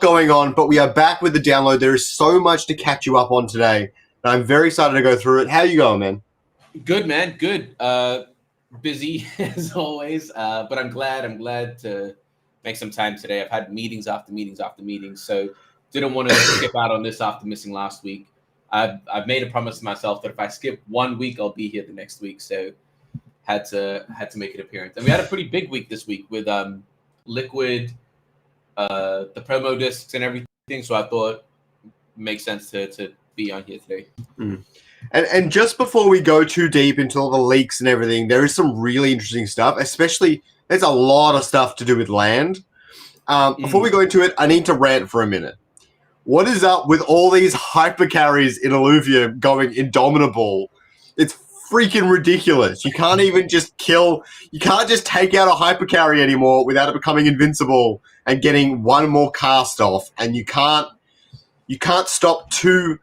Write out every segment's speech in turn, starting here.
going on, but we are back with the download. There is so much to catch you up on today. And I'm very excited to go through it. How are you going, man? Good, man. Good. Busy as always, but I'm glad to make some time today. I've had meetings after meetings after meetings, so didn't want to skip out on this after missing last week. I've made a promise to myself that if I skip 1 week, I'll be here the next week. So had to make an appearance. And we had a pretty big week this week with Liquid, the promo discs and everything. So I thought it makes sense to be on here today. Mm. And just before we go too deep into all the leaks and everything, there is some really interesting stuff, especially there's a lot of stuff to do with land. Before we go into it, I need to rant for a minute. What is up with all these hyper carries in Illuvium going indomitable? It's freaking ridiculous. You can't even just you can't just take out a hyper carry anymore without it becoming invincible and getting one more cast off. And you can't stop two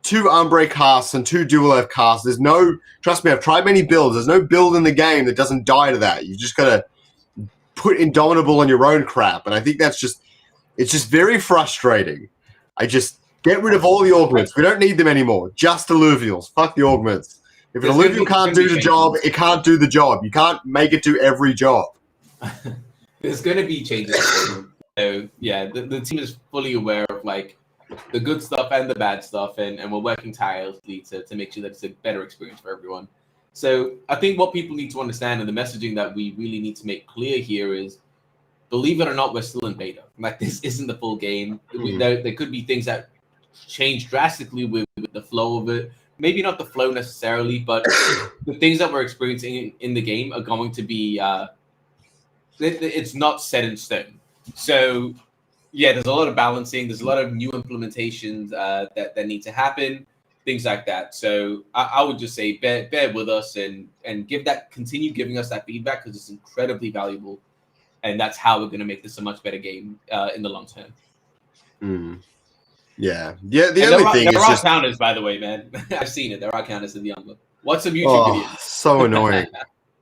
Umbre casts and two Dual F casts. There's no, trust me, I've tried many builds. There's no build in the game that doesn't die to that. You just got to put Indomitable on your own crap. And I think it's just very frustrating. I just get rid of all the augments. We don't need them anymore. Just Illuvials. Fuck the augments. If an Illuvial can't do the job, it can't do the job. You can't make it do every job. There's going to be changes. So yeah, the team is fully aware of like the good stuff and the bad stuff, and we're working tirelessly to make sure that it's a better experience for everyone. So I think what people need to understand, and the messaging that we really need to make clear here is, believe it or not, we're still in beta. Like, this isn't the full game. There could be things that change drastically with the flow of it. Maybe not the flow necessarily, but the things that we're experiencing in the game are going to be, it's not set in stone. So yeah, there's a lot of balancing. There's a lot of new implementations that need to happen, things like that. So I would just say bear with us and continue giving us that feedback, because it's incredibly valuable, and that's how we're going to make this a much better game in the long term. Yeah. The only thing is there are counters, by the way, man. I've seen it. There are counters in the Umbra. What's some YouTube videos? So annoying.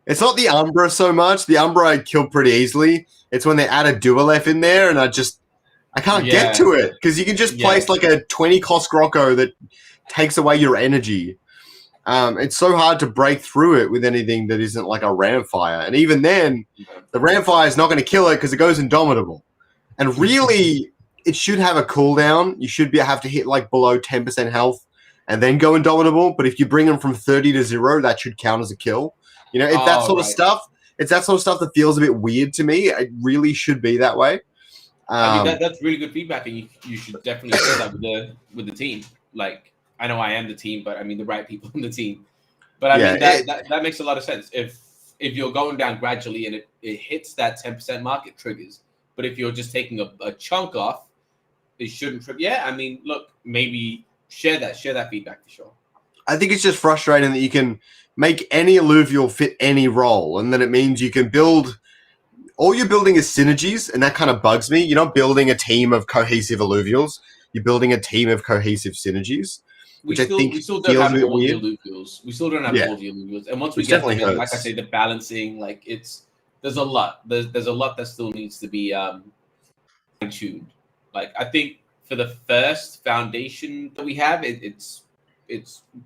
It's not the Umbra so much. The Umbra I killed pretty easily. It's when they add a Dual F in there, and I can't get to it, because you can just place like a 20 cost Grocco that takes away your energy. It's so hard to break through it with anything that isn't like a Ramfire. And even then, the Ramfire is not going to kill it because it goes Indomitable. And really, it should have a cooldown. You should have to hit like below 10% health and then go Indomitable. But if you bring them from 30 to 0, that should count as a kill. You know, that sort of stuff. It's that sort of stuff that feels a bit weird to me. It really should be that way. I mean, that's really good feedback, and you should definitely share that with the team. Like, I know I am the team, but I mean the right people in the team. But I mean that makes a lot of sense. If you're going down gradually and it hits that 10% mark, it triggers. But if you're just taking a chunk off, it shouldn't trigger. Yeah, I mean, look, maybe share that feedback for sure. I think it's just frustrating that you can make any Illuvial fit any role, and then it means you can build. All you're building is synergies, and that kind of bugs me. You're not building a team of cohesive Illuvials. You're building a team of cohesive synergies, which I think feels a bit weird. We still don't have all the Illuvials. And once we get them in, like I say, the balancing, like there's a lot. There's a lot that still needs to be tuned. Like, I think for the first foundation that we have, it's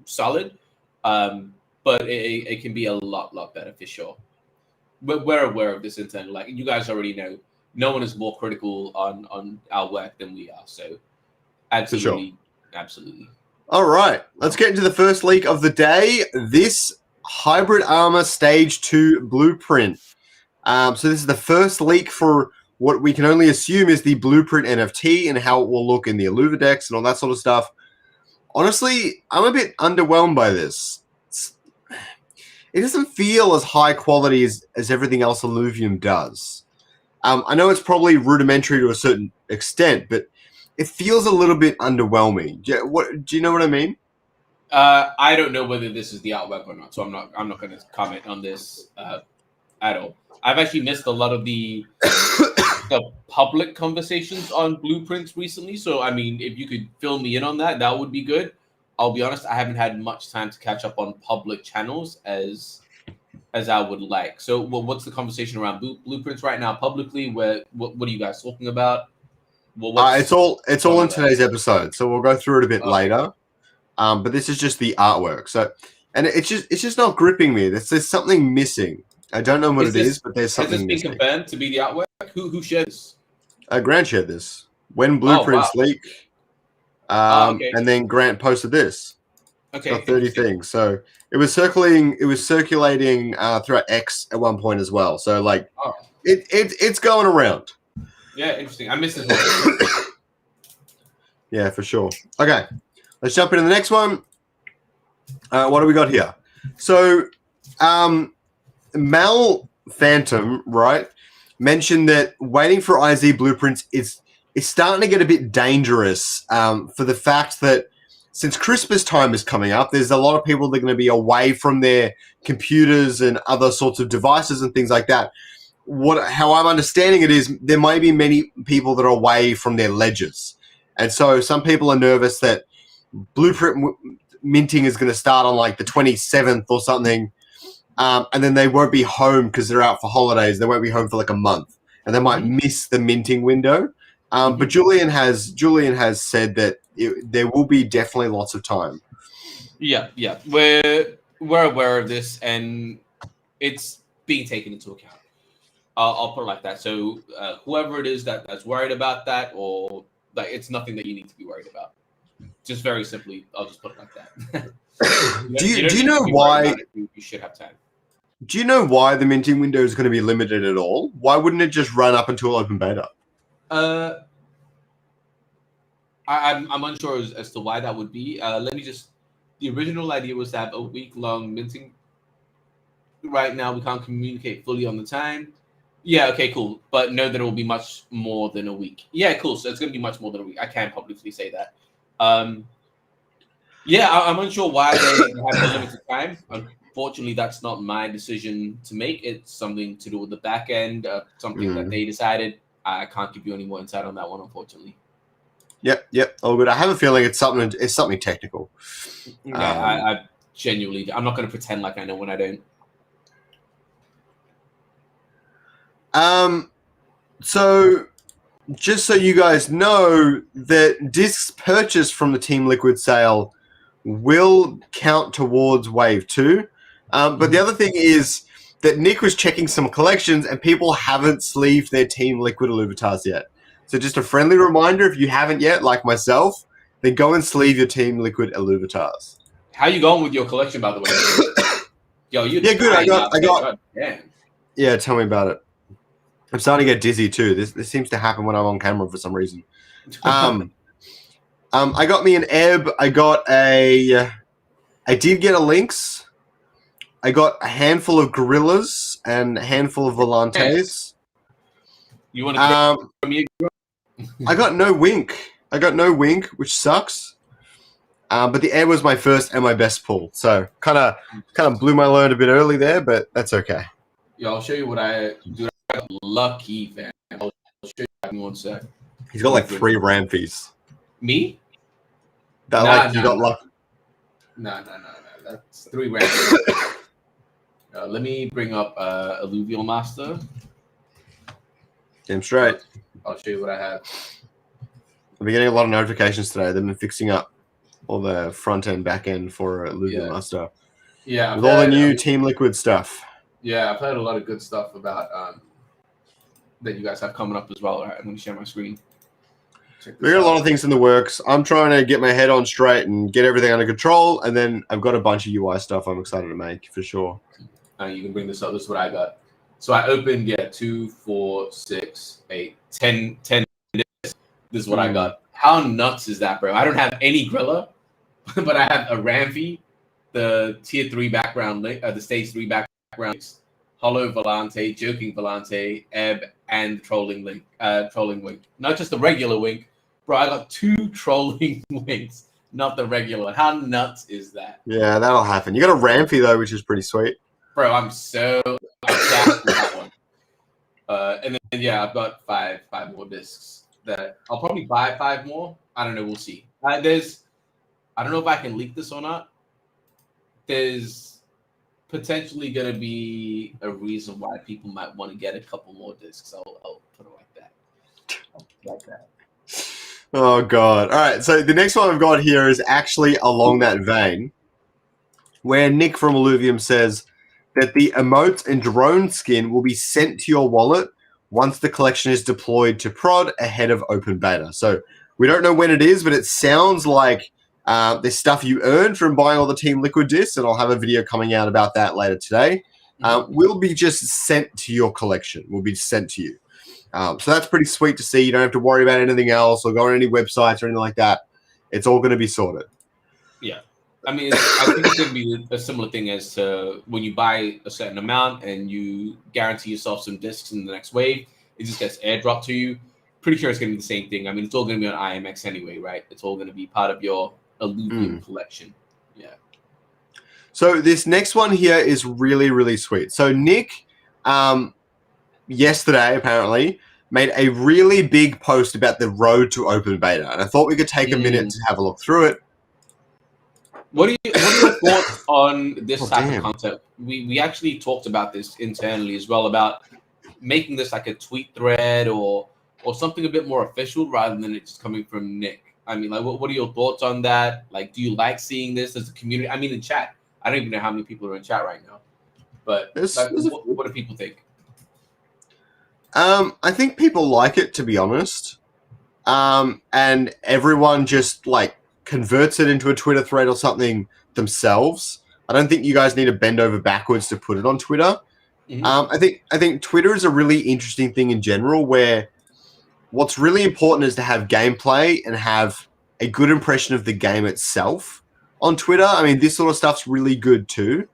solid, but it can be a lot better for sure. We're aware of this internally. Like, you guys already know, no one is more critical on our work than we are. So absolutely. All right, let's get into the first leak of the day. This Hybrid Armor Stage 2 blueprint. So this is the first leak for what we can only assume is the blueprint NFT and how it will look in the Illuvidex and all that sort of stuff. Honestly, I'm a bit underwhelmed by this. It doesn't feel as high quality as everything else Illuvium does. I know it's probably rudimentary to a certain extent, but it feels a little bit underwhelming. Do you know what I mean? I don't know whether this is the artwork or not, so I'm not going to comment on this at all. I've actually missed a lot of the public conversations on blueprints recently. So, I mean, if you could fill me in on that, that would be good. I'll be honest, I haven't had much time to catch up on public channels as I would like. So, what's the conversation around blueprints right now publicly? What are you guys talking about? Well, It's all going in on there? today's episode, so we'll go through it a bit Okay. later. But this is just the artwork. So, and it's just not gripping me. There's something missing. I don't know what it is, but there's Has this something been missing. confirmed to be the artwork? Who shared this? Grant shared this when Oh wow. blueprints leak, Okay. and then Grant posted this. It's Okay. got 30 things. So it was circulating throughout X at one point as well. So like Oh. it's going around. Yeah, interesting. I missed this one. Yeah, for sure. Okay, let's jump into the next one. What do we got here? So, Mal Phantom, right, mentioned that waiting for IZ blueprints is starting to get a bit dangerous for the fact that since Christmas time is coming up, there's a lot of people that are going to be away from their computers and other sorts of devices and things like that. How I'm understanding it is there may be many people that are away from their ledgers. And so some people are nervous that blueprint minting is going to start on like the 27th or something. And then they won't be home because they're out for holidays. They won't be home for like a month, and they might miss the minting window. But Julian has said that there will be definitely lots of time. Yeah. We're aware of this, and it's being taken into account. I'll put it like that. So whoever it is that's worried about that, or like, it's nothing that you need to be worried about. Just very simply, I'll just put it like that. Do you know why? You should have time. Do you know why the minting window is going to be limited at all? Why wouldn't it just run up until open beta? I'm unsure as to why that would be. Let me just. The original idea was to have a week-long minting. Right now, we can't communicate fully on the time. Yeah, okay, cool. But know that it will be much more than a week. Yeah, cool. So it's going to be much more than a week. I can't publicly say that. Yeah, I'm unsure why they have a limited time. Unfortunately, that's not my decision to make. It's something to do with the back end, something that they decided. I can't give you any more insight on that one, unfortunately. Yep. Oh, good. I have a feeling it's something technical. Yeah, I genuinely, I'm not going to pretend like I know when I don't. So just so you guys know that discs purchased from the Team Liquid sale will count towards Wave 2. But the other thing is that Nick was checking some collections and people haven't sleeved their Team Liquid Illuvitas yet. So just a friendly reminder, if you haven't yet, like myself, then go and sleeve your Team Liquid Illuvitas. How you going with your collection, by the way? Yo, you good. I got. Damn. Yeah, tell me about it. I'm starting to get dizzy too. This seems to happen when I'm on camera for some reason. I got me an Ebb. I did get a Lynx. I got a handful of Gorillas and a handful of Volantes. You want to throw me a I got no Wink, which sucks. But the Ebb was my first and my best pull. So kind of blew my load a bit early there, but that's okay. Yeah, I'll show you what I do. I got lucky, fam. I'll show you in 1 sec. He's got like 3 Ramfies. Me? You got lucky. No. That's 3 Ramfies. Let me bring up Illuvium Master. Damn straight. I'll show you what I have. I've been getting a lot of notifications today. They've been fixing up all the front end, back end for Illuvium Master. Yeah, with all the new Team Liquid stuff. Yeah, I've heard a lot of good stuff about that you guys have coming up as well. All right, I'm going to share my screen. We got a lot of things in the works. I'm trying to get my head on straight and get everything under control, and then I've got a bunch of UI stuff I'm excited to make for sure. You can bring this up. This is what I got. So I opened 2, 4, 6, 8, 10. This is what I got. How nuts is that, bro? I don't have any Grilla, but I have a Ramfy, the tier 3 background link, the stage 3 background links, Hollow Volante, Joking Volante, Ebb, and Trolling Wink. Not just the regular Wink, bro. I got 2 Trolling Winks, not the regular one. How nuts is that? Yeah, that'll happen. You got a Ramfy though, which is pretty sweet. Bro, I'm jacked with that one. And then I've got five more discs that I'll probably buy 5 more. I don't know. We'll see. I don't know if I can leak this or not. There's potentially going to be a reason why people might want to get a couple more discs. I'll put it like that. Oh god. All right. So the next one I've got here is actually along that vein, where Nick from Illuvium says that the emote and drone skin will be sent to your wallet once the collection is deployed to prod ahead of open beta. So we don't know when it is, but it sounds like there's stuff you earned from buying all the Team Liquid discs, and I'll have a video coming out about that later today. Will be just sent to your collection. Will be sent to you. So that's pretty sweet to see. You don't have to worry about anything else or go on any websites or anything like that. It's all going to be sorted. Yeah. I mean, I think it's going to be a similar thing as to when you buy a certain amount and you guarantee yourself some discs in the next wave, it just gets airdropped to you. Pretty sure it's going to be the same thing. I mean, it's all going to be on IMX anyway, right? It's all going to be part of your Illuvium collection. Yeah. So this next one here is really, really sweet. So Nick, yesterday apparently, made a really big post about the road to open beta. And I thought we could take a minute to have a look through it. What are your thoughts on this type of concept? We actually talked about this internally as well, about making this like a tweet thread or something a bit more official rather than it just coming from Nick. I mean, like, what are your thoughts on that? Like, do you like seeing this as a community? I mean, in chat, I don't even know how many people are in chat right now, but what do people think? I think people like it, to be honest. And everyone just like converts it into a Twitter thread or something themselves. I don't think you guys need to bend over backwards to put it on Twitter. I think Twitter is a really interesting thing in general, where what's really important is to have gameplay and have a good impression of the game itself on Twitter. I mean, this sort of stuff's really good too,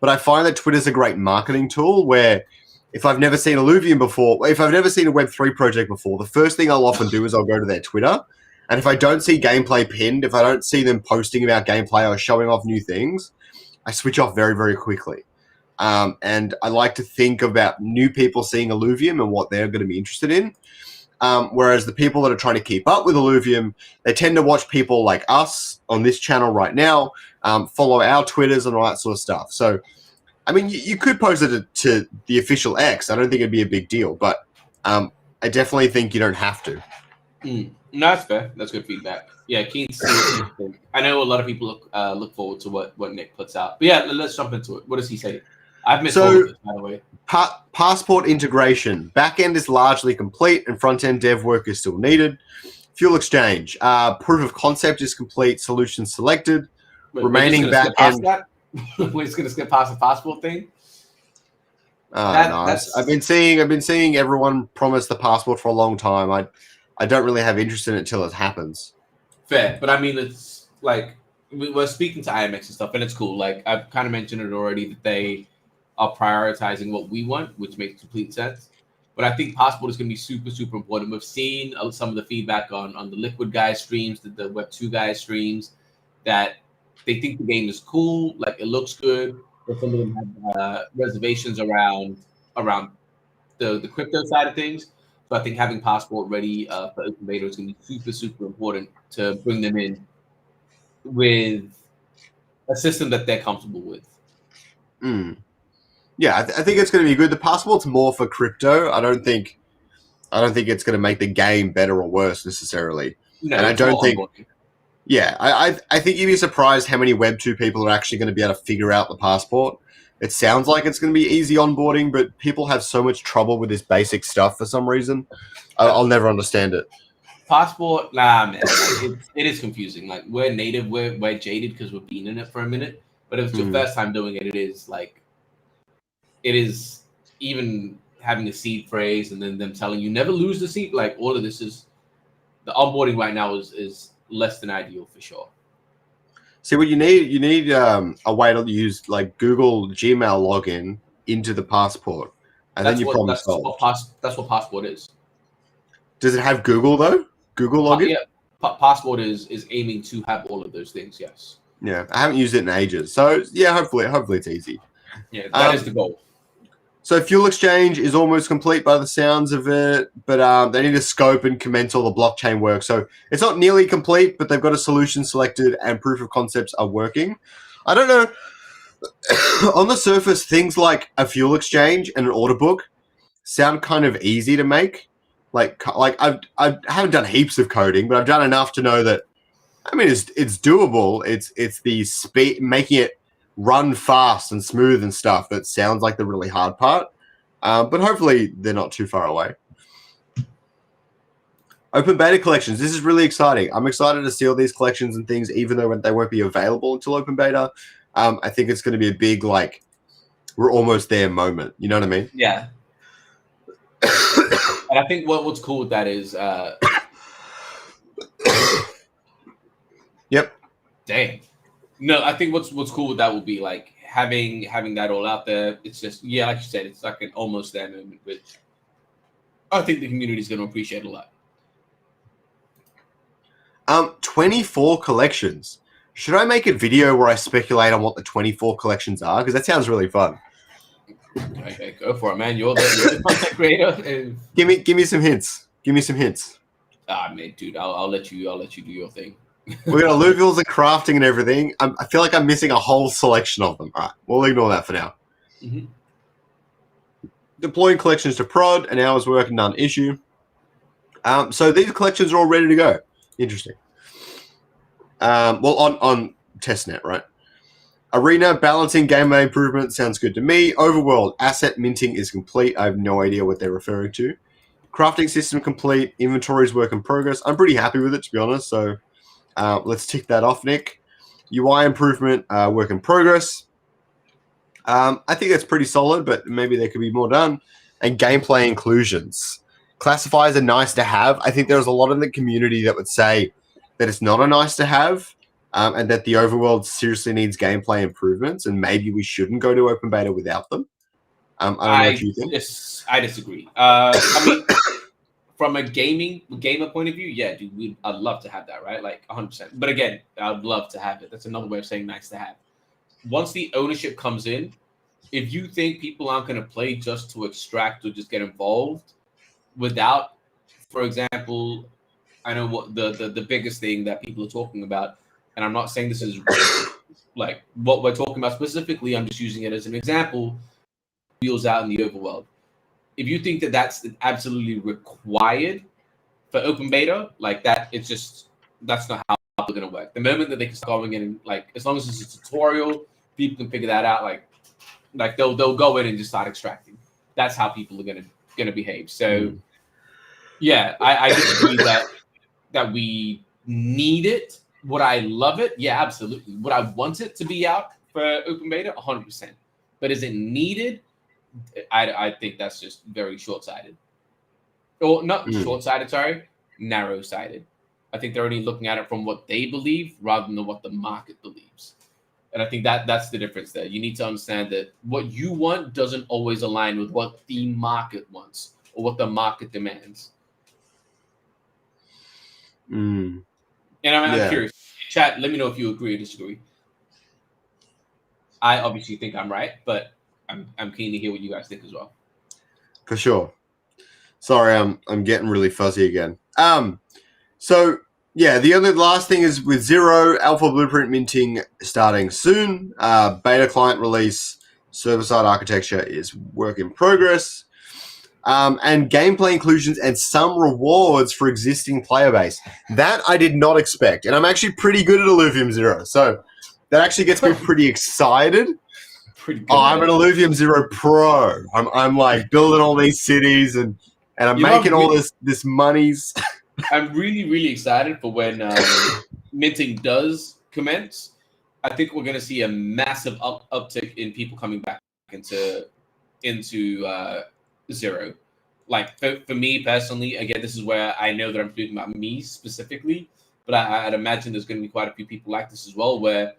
but I find that Twitter's a great marketing tool where if I've never seen Illuvium before, if I've never seen a Web3 project before, the first thing I'll often do is I'll go to their Twitter. And if I don't see gameplay pinned, if I don't see them posting about gameplay or showing off new things, I switch off very, very quickly. And I like to think about new people seeing Illuvium and what they're going to be interested in. Whereas the people that are trying to keep up with Illuvium, they tend to watch people like us on this channel right now, follow our Twitters and all that sort of stuff. So, I mean, you could post it to the official X. I don't think it'd be a big deal, but I definitely think you don't have to. No, that's fair. That's good feedback. Yeah, keen to see what you think. I know a lot of people look forward to what Nick puts out. But yeah, let's jump into it. What does he say? I've missed all of this, by the way. Passport integration. Backend is largely complete and front-end dev work is still needed. Fuel exchange. Proof of concept is complete. Solution selected. Remaining backend. We're just going to skip past the passport thing? Nice. I've been seeing everyone promise the passport for a long time. I don't really have interest in it until it happens. Fair, but I mean, it's like we're speaking to IMX and stuff, and it's cool. Like I've kind of mentioned it already that they are prioritizing what we want, which makes complete sense. But I think passport is going to be super, super important. We've seen some of the feedback on the Liquid guys streams, the Web 2 guys streams, that they think the game is cool, like it looks good. But some of them have reservations around the crypto side of things. So I think having passport ready for open beta is going to be super, super important to bring them in with a system that they're comfortable with. Yeah, I think it's going to be good. The passport's more for crypto. I don't think it's going to make the game better or worse necessarily. No, and I don't think. Yeah, I think you'd be surprised how many Web 2 people are actually going to be able to figure out the passport. It sounds like it's going to be easy onboarding, but people have so much trouble with this basic stuff for some reason. I'll never understand it. Passport, man, it is confusing. Like we're native, we're jaded because we've been in it for a minute. But if it's your first time doing it, it is even having a seed phrase and then them telling you never lose the seed. Like all of this is the onboarding right now is less than ideal for sure. See, what you need a way to use like Google Gmail login into the passport, and then you problem solve. That's what passport is. Does it have Google though? Google login? Yeah, passport is aiming to have all of those things. Yes. Yeah, I haven't used it in ages, so yeah, hopefully it's easy. Yeah, that is the goal. So fuel exchange is almost complete by the sounds of it, but they need to scope and commence all the blockchain work. So it's not nearly complete, but they've got a solution selected and proof of concepts are working. I don't know. On the surface, things like a fuel exchange and an order book sound kind of easy to make. Like I haven't done heaps of coding, but I've done enough to know that. I mean, it's doable. It's the speed, making it run fast and smooth and stuff that sounds like the really hard part. But hopefully they're not too far away. Open beta collections. This is really exciting. I'm excited to see all these collections and things, even though they won't be available until open beta. I think it's going to be a big, like, we're almost there moment. You know what I mean? Yeah. And I think what's cool with that is, yep. Dang. No, I think what's cool with that will be like having that all out there. It's just, yeah, like you said, it's like an almost there moment, which I think the community is going to appreciate a lot. 24 collections. Should I make a video where I speculate on what the 24 collections are? Because that sounds really fun. Okay, go for it, man. You're the content creator. Give me some hints. Give me some hints. Man, dude, I'll let you do your thing. We're gonna alluvials and crafting and everything. I feel like I'm missing a whole selection of them. All right, we'll ignore that for now. Mm-hmm. Deploying collections to prod, an hour's work, none issue. So these collections are all ready to go. Interesting. Well, on testnet, right? Arena balancing, gameplay improvement sounds good to me. Overworld asset minting is complete. I have no idea what they're referring to. Crafting system complete. Inventories work in progress. I'm pretty happy with it, to be honest. So let's tick that off, Nick. UI improvement, work in progress. I think that's pretty solid, but maybe there could be more done. And gameplay inclusions. Classifiers are nice to have. I think there's a lot in the community that would say that it's not a nice to have, and that the overworld seriously needs gameplay improvements, and maybe we shouldn't go to open beta without them. I don't know what you think. I disagree. I mean, from a gamer point of view, yeah, dude, I'd love to have that, right? Like 100%. But again, I'd love to have it. That's another way of saying nice to have. Once the ownership comes in, if you think people aren't going to play just to extract or just get involved without, for example, I know what the biggest thing that people are talking about, and I'm not saying this is like what we're talking about specifically, I'm just using it as an example, wheels out in the overworld. If you think that that's absolutely required for open beta, like that, that's not how it's going to work. The moment that they can start going in, and like, as long as it's a tutorial, people can figure that out. Like they'll go in and just start extracting. That's how people are gonna behave. So, yeah, I disagree that we need it. Would I love it? Yeah, absolutely. Would I want it to be out for open beta? 100%. But is it needed? I think that's just very short-sighted. Or not short-sighted, sorry, narrow-sighted. I think they're only looking at it from what they believe rather than what the market believes. And I think that's the difference there. You need to understand that what you want doesn't always align with what the market wants or what the market demands. And I'm curious. Chat, let me know if you agree or disagree. I obviously think I'm right, but I'm keen to hear what you guys think as well. For sure. Sorry, I'm getting really fuzzy again. So yeah, the last thing is with Zero, Alpha Blueprint minting starting soon. Beta client release, server-side architecture is work in progress. And gameplay inclusions and some rewards for existing player base. That I did not expect. And I'm actually pretty good at Illuvium Zero. So that actually gets me pretty excited. I'm an Illuvium Zero pro. I'm like building all these cities and I'm making all this monies. I'm really, really excited for when minting does commence. I think we're going to see a massive uptick in people coming back into Zero. Like for me personally, again, this is where I know that I'm speaking about me specifically, but I'd imagine there's going to be quite a few people like this as well, where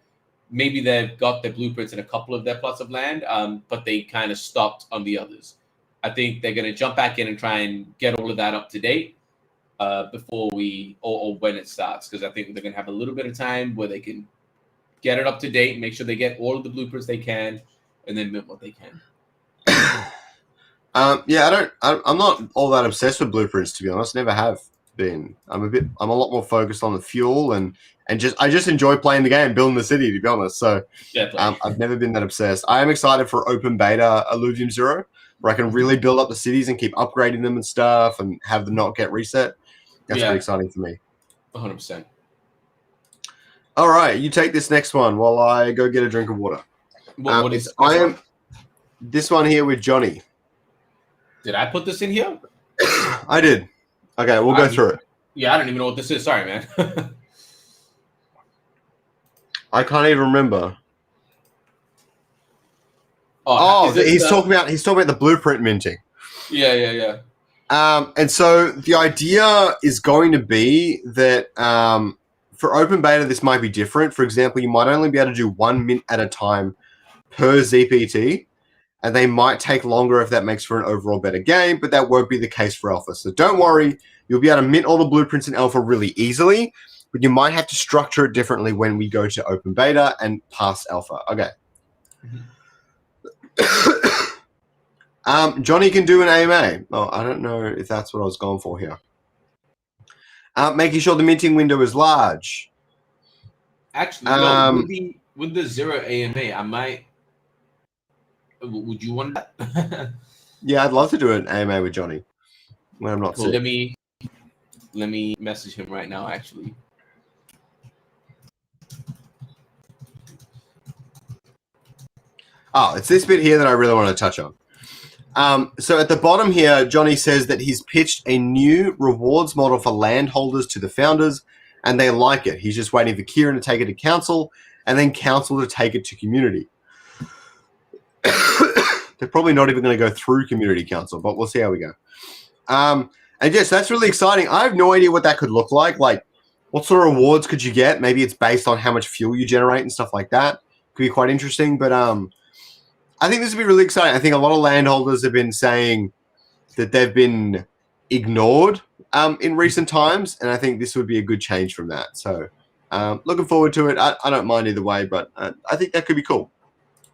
maybe they've got their blueprints in a couple of their plots of land, but they kind of stopped on the others. I think they're going to jump back in and try and get all of that up to date. Before or when it starts, because I think they're going to have a little bit of time where they can get it up to date, make sure they get all of the blueprints they can, and then mint what they can. Yeah, I'm not all that obsessed with blueprints, to be honest. Never have been. I'm a lot more focused on the fuel and I just enjoy playing the game, building the city, to be honest. So I've never been that obsessed. I am excited for open beta Illuvium Zero, where I can really build up the cities and keep upgrading them and stuff and have them not get reset. That's pretty exciting for me. 100%. All right, you take this next one while I go get a drink of water. What is this one here with Johnny. Did I put this in here? I did. Okay, we'll go through it. Yeah, I don't even know what this is. Sorry, man. I can't even remember. He's talking about the blueprint minting. Yeah. And so the idea is going to be that for open beta, this might be different. For example, you might only be able to do 1 mint at a time per ZPT, and they might take longer if that makes for an overall better game, but that won't be the case for alpha. So don't worry, you'll be able to mint all the blueprints in alpha really easily, but you might have to structure it differently when we go to open beta and pass alpha. Okay. Johnny can do an AMA. Oh, I don't know if that's what I was going for here. Making sure the minting window is large. Actually, with the Zero AMA, I might. Would you want that? Yeah, I'd love to do an AMA with Johnny when I'm not sick. Let me message him right now. Actually. Oh, it's this bit here that I really want to touch on. So at the bottom here, Johnny says that he's pitched a new rewards model for landholders to the founders, and they like it. He's just waiting for Kieran to take it to council, and then council to take it to community. They're probably not even going to go through community council, but we'll see how we go. And yes, that's really exciting. I have no idea what that could look like. Like, what sort of rewards could you get? Maybe it's based on how much fuel you generate and stuff like that. Could be quite interesting, but I think this would be really exciting. I think a lot of landholders have been saying that they've been ignored in recent times, and I think this would be a good change from that. So looking forward to it. I don't mind either way, but I think that could be cool.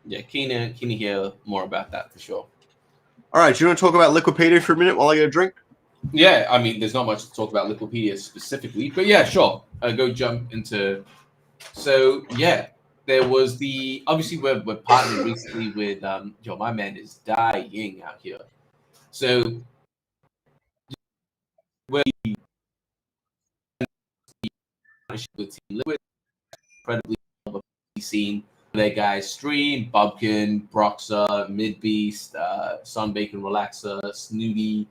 Yeah, keen to hear more about that for sure. All right, do you want to talk about Liquipedia for a minute while I get a drink? Yeah, I mean, there's not much to talk about Liquipedia specifically, but yeah, sure. Go jump into. So yeah, there was obviously we're partnered recently with my man is dying out here. So we're with Team Liquid, incredibly seen their guys stream Bubkin, Broxa, Midbeast, Sunbacon Relaxer, Snooty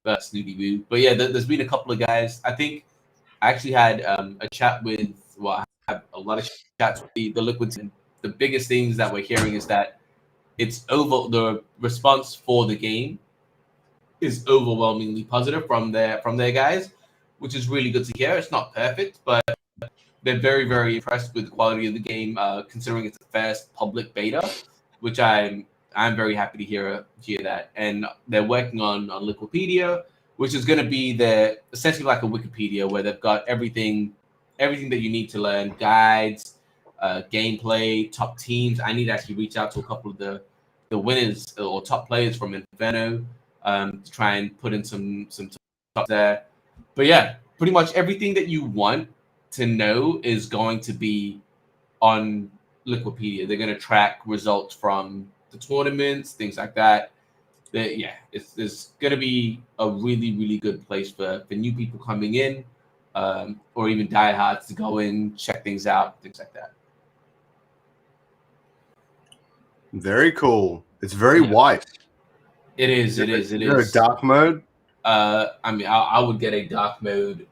Boo. But yeah, there's been a couple of guys. I think I actually had a chat with. Well, I have a lot of chats with the Liquids, and the biggest things that we're hearing is that the response for the game is overwhelmingly positive from their guys, which is really good to hear. It's not perfect, but they're very, very impressed with the quality of the game, considering it's the first public beta, which I'm very happy to hear that. And they're working on Liquipedia, which is going to be essentially like a Wikipedia where they've got everything that you need to learn, guides, gameplay, top teams. I need to actually reach out to a couple of the winners or top players from Inferno to try and put in some top there. But yeah, pretty much everything that you want to know is going to be on Liquipedia. They're going to track results from the tournaments, things like that. It's going to be a really, really good place for new people coming in, or even diehards to go in, check things out, things like that. Very cool. It's very white. It is. Is there a dark mode? I mean, I would get a dark mode.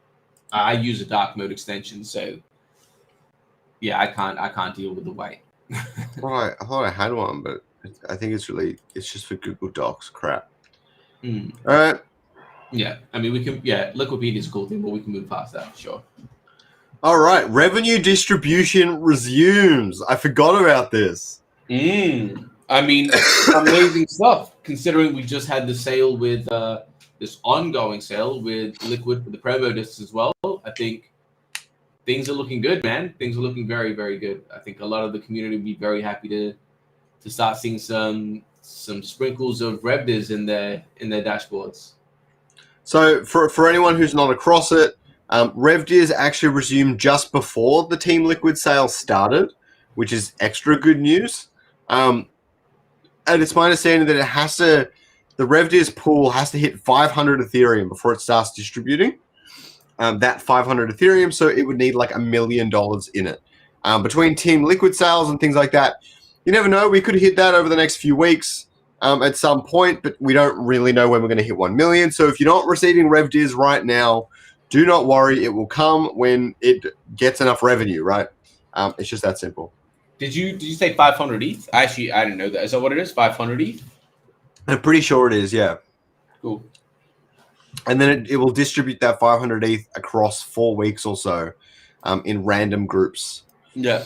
I use a dark mode extension, so yeah, I can't deal with the white. Right, I thought I had one, but I think it's just for Google Docs crap. All right. Yeah, I mean, we can. Yeah, Liquipedia is a cool thing, but we can move past that for sure. All right, revenue distribution resumes. I forgot about this. I mean, amazing stuff. Considering we just had the sale with this ongoing sale with Liquid for the promo discs as well. I think things are looking good, man. Things are looking very, very good. I think a lot of the community will be very happy to start seeing some sprinkles of RevDiz in their dashboards. So for anyone who's not across it, RevDeers actually resumed just before the Team Liquid sale started, which is extra good news. And it's my understanding that the RevDeers pool has to hit 500 Ethereum before it starts distributing. That 500 Ethereum, so it would need like $1 million in it. Between Team Liquid sales and things like that, you never know. We could hit that over the next few weeks at some point, but we don't really know when we're going to hit 1 million. So if you're not receiving RevDeers right now, do not worry. It will come when it gets enough revenue, right? It's just that simple. Did you say 500 ETH? Actually, I didn't know that. Is that what it is? 500 ETH? I'm pretty sure it is, yeah. Cool. And then it will distribute that 500 ETH across 4 weeks or so in random groups. Yeah.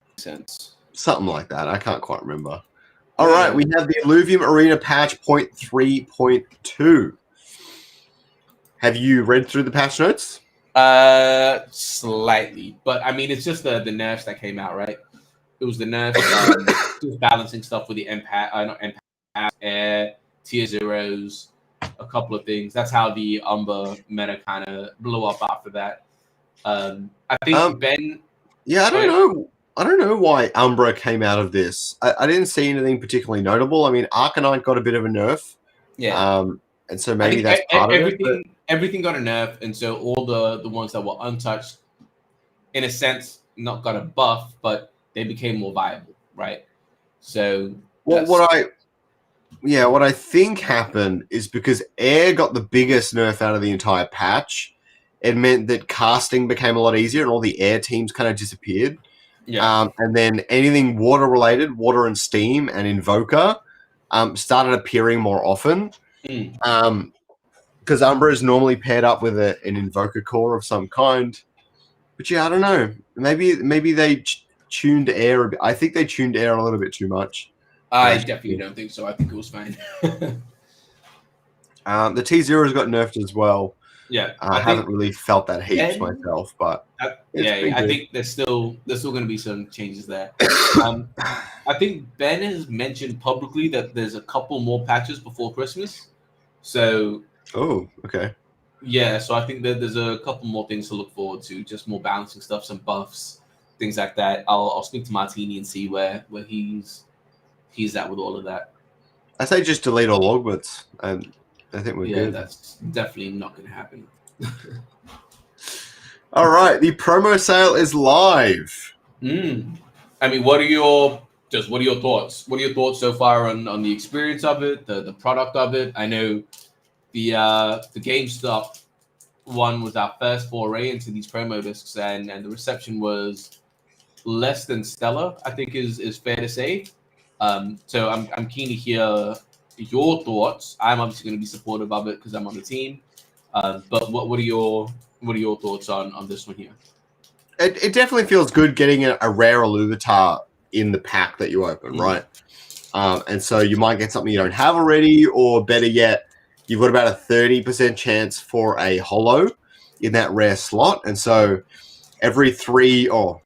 Makes sense. Something like that. I can't quite remember. All right, we have the Illuvium Arena patch 0.3.2. Have you read through the patch notes? Slightly. But, I mean, it's just the nerfs that came out, right? It was the nerfs, just balancing stuff with the not air, tier zeros, a couple of things. That's how the Umber meta kind of blew up after that. I think Ben... Yeah, I don't know. I don't know why Umbra came out of this. I didn't see anything particularly notable. I mean, Arcanine got a bit of a nerf. Yeah. And so maybe that's part of it. But... Everything got a nerf, and so all the ones that were untouched, in a sense, not got a buff, but they became more viable, right? So what I think happened is because Air got the biggest nerf out of the entire patch, it meant that casting became a lot easier and all the Air teams kind of disappeared. Yeah. And then anything water related, water and steam and Invoker, started appearing more often. Because Umbra is normally paired up with an Invoker core of some kind. But yeah, I don't know. Maybe they tuned Air a bit. I think they tuned Air a little bit too much. I definitely don't think so. I think it was fine. The T0's got nerfed as well. Yeah, I haven't really felt that heaps myself, but I think there's still going to be some changes there. I think Ben has mentioned publicly that there's a couple more patches before Christmas. So, okay. Yeah, so I think that there's a couple more things to look forward to, just more balancing stuff, some buffs, things like that. I'll speak to Martini and see where he's at with all of that. I say just delete all augments, and I think we're good. Yeah, that's definitely not going to happen. All right, the promo sale is live. I mean, what are your thoughts? What are your thoughts so far on the experience of it, the product of it? I know the GameStop one was our first foray into these promo discs, and the reception was less than stellar, I think is fair to say. So I'm keen to hear your thoughts. I'm obviously going to be supportive of it because I'm on the team. But what are your thoughts on this one here? It definitely feels good getting a rare Illuvitar in the pack that you open, right? And so you might get something you don't have already, or better yet, you've got about a 30% chance for a holo in that rare slot. And so every 2 or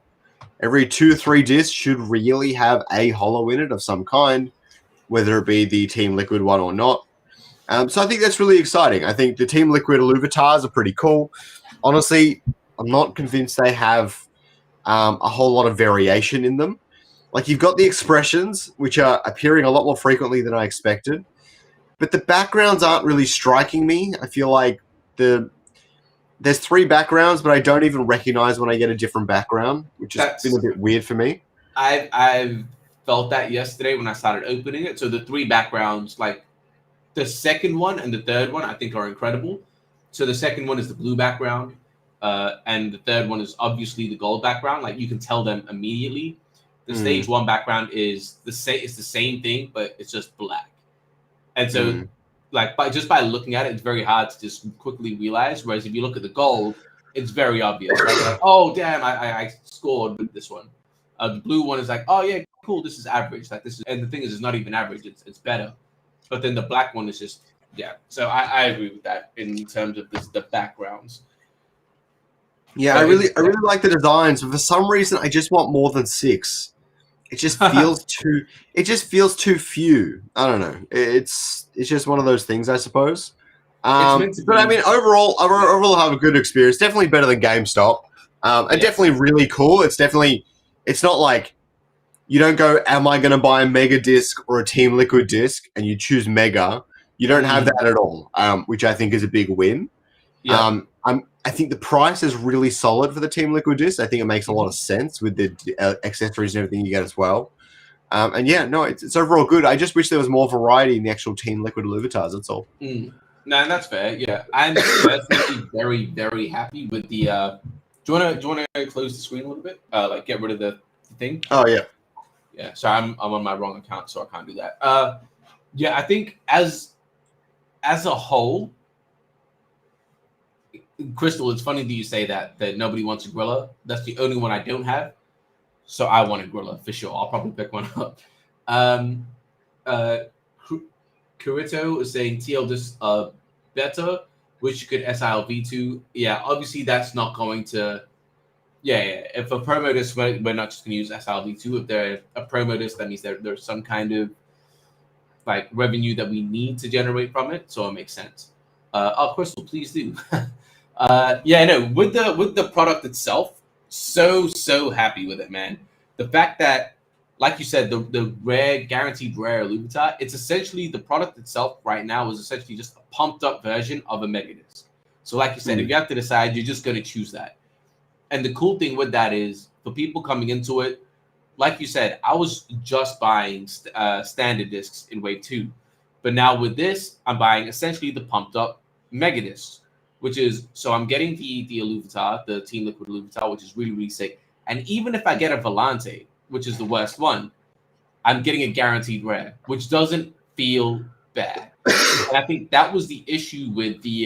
3 discs should really have a holo in it of some kind, whether it be the Team Liquid one or not. So I think that's really exciting. I think the Team Liquid Illuvitars are pretty cool. Honestly, I'm not convinced they have a whole lot of variation in them. Like, you've got the expressions, which are appearing a lot more frequently than I expected. But the backgrounds aren't really striking me. I feel like there's 3 backgrounds, but I don't even recognize when I get a different background, which has been a bit weird for me. I've felt that yesterday when I started opening it. So the 3 backgrounds, like the second one and the third one, I think are incredible. So the second one is the blue background, and the third one is obviously the gold background. Like, you can tell them immediately. The stage 1 background is it's the same thing, but it's just black. And so, like, by looking at it, it's very hard to just quickly realize. Whereas if you look at the gold, it's very obvious. Right? Like, oh, damn, I scored with this one. The blue one is like, oh yeah, cool, this is average. Like, this is, and the thing is, it's not even average. It's better. But then the black one is just, yeah. So I agree with that in terms of the backgrounds. Yeah, I really like the designs, but for some reason, I just want more than 6. It just feels too. It just feels too few. I don't know. It's just one of those things, I suppose. meant to But I be. mean, overall, I have a good experience. Definitely better than GameStop. And definitely really cool. It's not like you don't go, am I going to buy a Mega Disc or a Team Liquid Disc, and you choose Mega. You don't have that at all, which I think is a big win. Yeah. I think the price is really solid for the Team Liquid Disc. I think it makes a lot of sense with the accessories and everything you get as well. And yeah, no, it's overall good. I just wish there was more variety in the actual Team Liquid Illuvitars. That's all. No, and that's fair. Yeah, I'm personally very, very happy with the. Do you wanna close the screen a little bit? Like get rid of the thing. Oh yeah. Yeah. So I'm on my wrong account, so I can't do that. Yeah, I think as a whole, Crystal, it's funny that you say that nobody wants a Gorilla. That's the only one I don't have. So I want a Gorilla for sure. I'll probably pick one up. Kurito is saying TL just better, which you could SILV to. Yeah, obviously that's not going to. Yeah. If a promo disc, we're not just going to use SILV2. If they're a promo disc, that means there's some kind of like revenue that we need to generate from it. So it makes sense. Crystal, please do. Yeah, no, with the product itself, so happy with it, man. The fact that, like you said, the rare guaranteed rare Illuvitar, it's essentially the product itself right now is essentially just a pumped up version of a Mega Disc. So, like you said, if you have to decide, you're just gonna choose that. And the cool thing with that is for people coming into it, like you said, I was just buying standard discs in Wave 2. But now with this, I'm buying essentially the pumped up Mega Discs, which is, so I'm getting the Illuvitar, the Team Liquid Illuvitar, which is really, really sick. And even if I get a Volante, which is the worst one, I'm getting a guaranteed rare, which doesn't feel bad. And I think that was the issue with the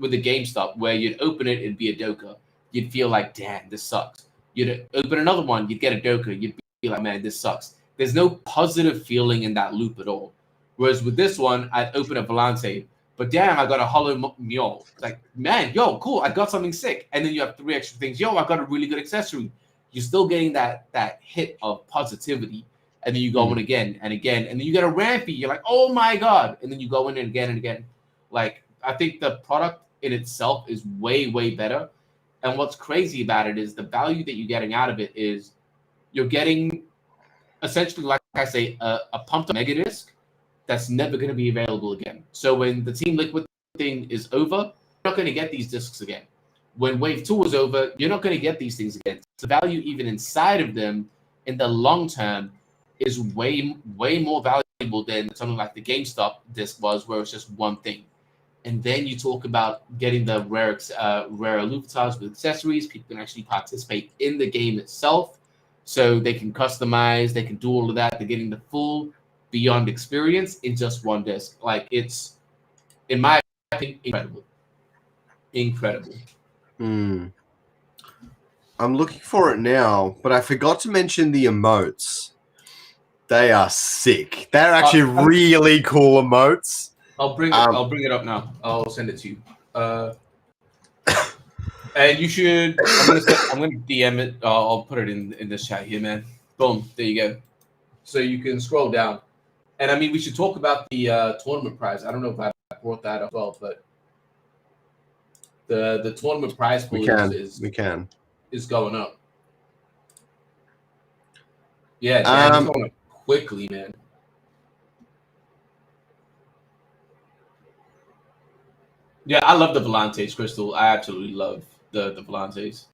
GameStop, where you'd open it, it'd be a Doka. You'd feel like, damn, this sucks. You'd open another one, you'd get a Doka. You'd be like, man, this sucks. There's no positive feeling in that loop at all. Whereas with this one, I'd open a Volante, but damn, I got a hollow mule. It's like, man, yo, cool, I got something sick. And then you have 3 extra things. Yo, I got a really good accessory. You're still getting that hit of positivity. And then you go in again and again. And then you get a Rampy. You're like, oh my God. And then you go in again and again. Like, I think the product in itself is way, way better. And what's crazy about it is the value that you're getting out of it is you're getting essentially, like I say, a pumped up Mega Disc that's never going to be available again. So when the Team Liquid thing is over, you're not going to get these discs again. When Wave 2 is over, you're not going to get these things again. So the value even inside of them in the long term is way, way more valuable than something like the GameStop disc was, where it's just one thing. And then you talk about getting the rare Illuvitars with accessories. People can actually participate in the game itself. So they can customize, they can do all of that. They're getting the full Beyond experience in just one disc. Like, it's, in my opinion, incredible. Incredible. I'm looking for it now, but I forgot to mention the emotes. They are sick. They're actually really cool emotes. I'll bring it up now. I'll send it to you. And you should. I'm gonna DM it. I'll put it in this chat here, man. Boom. There you go. So you can scroll down. And I mean, we should talk about the tournament prize. I don't know if I brought that up well, but the tournament prize pool is going up. Yeah, damn, it's going up quickly, man. Yeah, I love the Volantes, Crystal. I absolutely love the Volantes.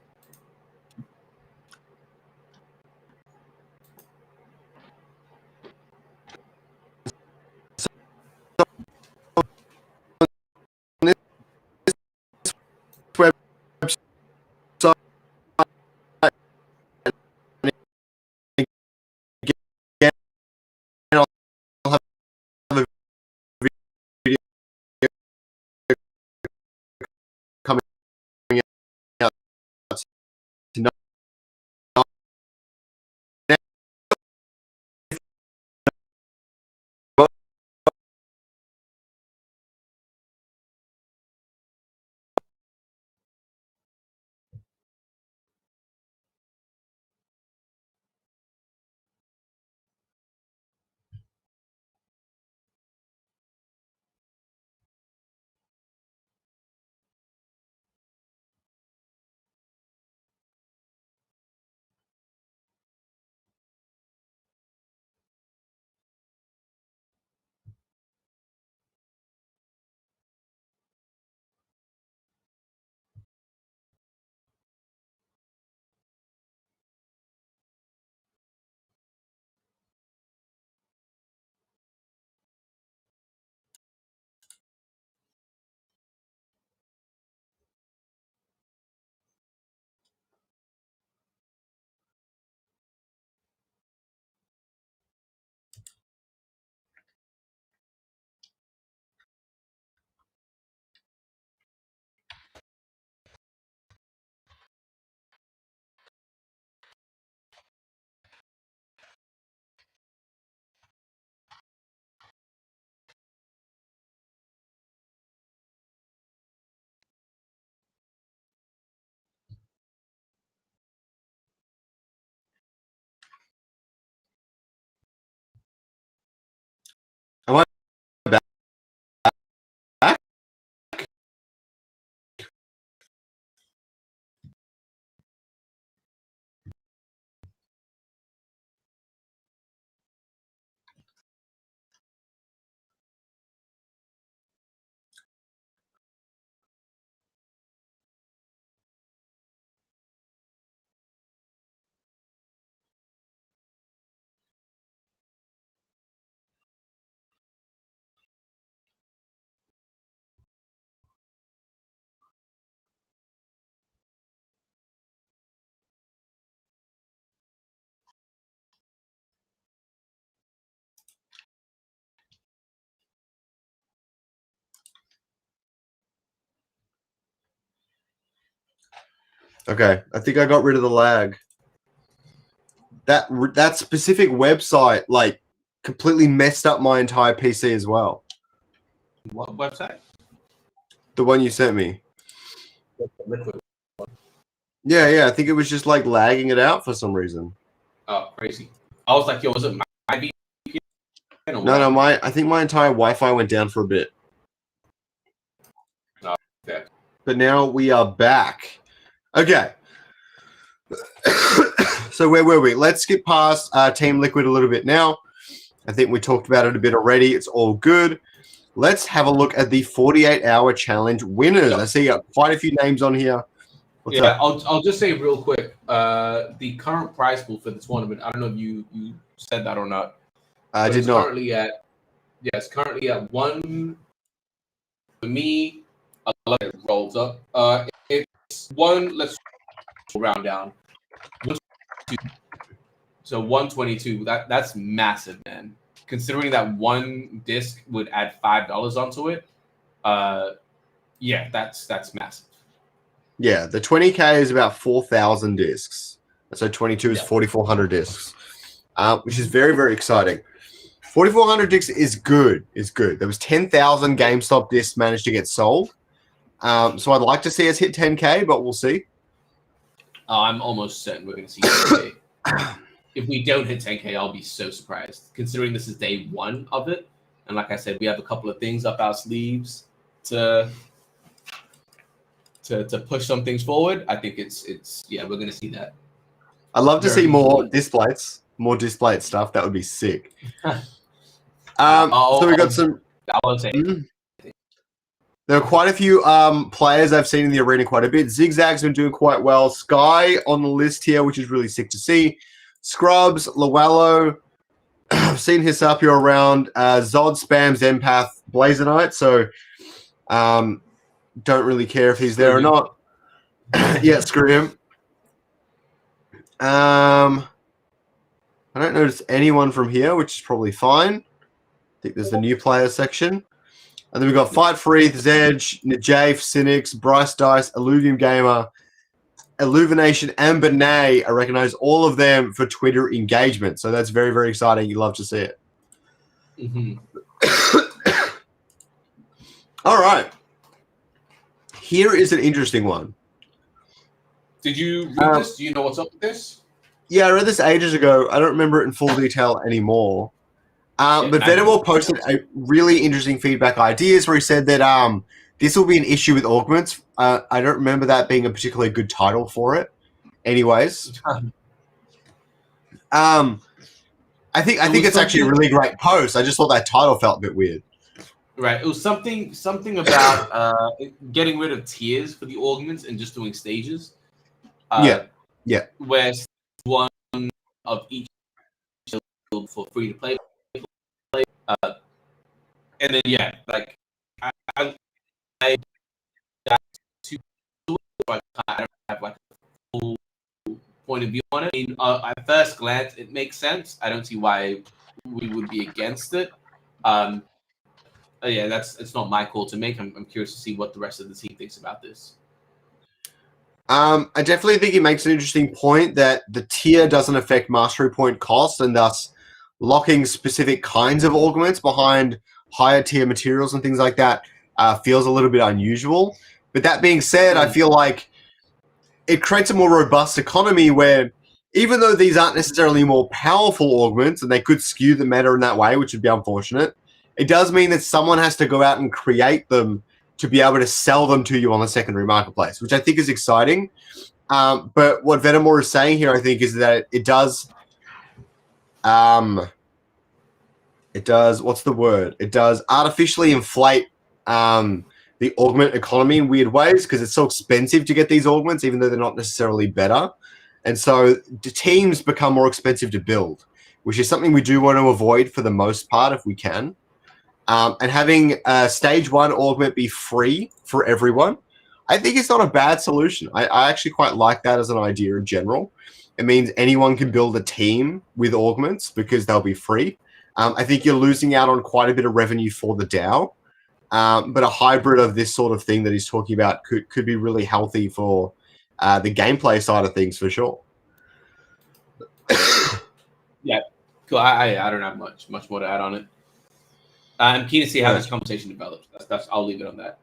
Coming out Okay, I think I got rid of the lag. That specific website like completely messed up my entire PC as well. What website? The one you sent me. Liquid. Yeah. I think it was just like lagging it out for some reason. Oh, crazy. I was like, yo, was it my VPN? No, I think my entire Wi-Fi went down for a bit. Oh, okay. But now we are back. Okay. So where were we? Let's skip past Team Liquid a little bit now. I think we talked about it a bit already. It's all good. Let's have a look at the 48-hour challenge winners. I see quite a few names on here. What's up? I'll just say real quick. The current prize pool for the tournament. I don't know if you said that or not. I did not. It's currently at one. For me, I love it rolls up. It's one. Let's round down. So 122. That's massive, man. Considering that one disc would add $5 onto it. Yeah, that's massive. Yeah, the 20K is about 4,000 discs. So 22 is 4,400 discs, which is very, very exciting. 4,400 discs is good. There was 10,000 GameStop discs managed to get sold. So I'd like to see us hit 10K, but we'll see. I'm almost certain we're going to see 10K. If we don't hit 10K, I'll be so surprised, considering this is day one of it. And like I said, we have a couple of things up our sleeves to push some things forward. I think it's we're going to see that. I'd love to see more displays stuff. That would be sick. So we got some. There are quite a few players I've seen in the arena quite a bit. Zigzag's been doing quite well. Sky on the list here, which is really sick to see. Scrubs, Lowello. I've seen Hisapio around. Zod spams Empath Blazer Knight, so don't really care if he's there or not. Yeah, screw him. I don't notice anyone from here, which is probably fine. I think there's the new player section. And then we've got Fight Free, Zedge, Najafe, Cynics, Bryce Dice, Illuvium Gamer, Illumination, and Benay. I recognize all of them for Twitter engagement. So that's very, very exciting. You love to see it. Mm-hmm. All right. Here is an interesting one. Did you read this? Do you know what's up with this? Yeah, I read this ages ago. I don't remember it in full detail anymore. But Venable posted a really interesting feedback ideas where he said that this will be an issue with augments. I don't remember that being a particularly good title for it. Anyways, I think it's actually a really great post. I just thought that title felt a bit weird. Right. It was something about getting rid of tiers for the augments and just doing stages. Yeah. Where one of each for free to play. And then I don't have like a full point of view on it. I mean, at first glance, it makes sense. I don't see why we would be against it. It's not my call to make. I'm curious to see what the rest of the team thinks about this. I definitely think he makes an interesting point that the tier doesn't affect mastery point cost, and thus locking specific kinds of augments behind higher tier materials and things like that feels a little bit unusual. But that being said, I feel like it creates a more robust economy where even though these aren't necessarily more powerful augments and they could skew the meta in that way, which would be unfortunate, it does mean that someone has to go out and create them to be able to sell them to you on the secondary marketplace, which I think is exciting. But what Venomore is saying here, I think, is that it does what's the word? It does artificially inflate the augment economy in weird ways because it's so expensive to get these augments, even though they're not necessarily better. And so the teams become more expensive to build, which is something we do want to avoid for the most part if we can. And having stage 1 augment be free for everyone, I think it's not a bad solution. I actually quite like that as an idea in general. It means anyone can build a team with augments because they'll be free. I think you're losing out on quite a bit of revenue for the DAO, but a hybrid of this sort of thing that he's talking about could be really healthy for the gameplay side of things for sure. Yeah, cool. I don't have much more to add on it. I'm keen to see how this conversation develops. I'll leave it on that.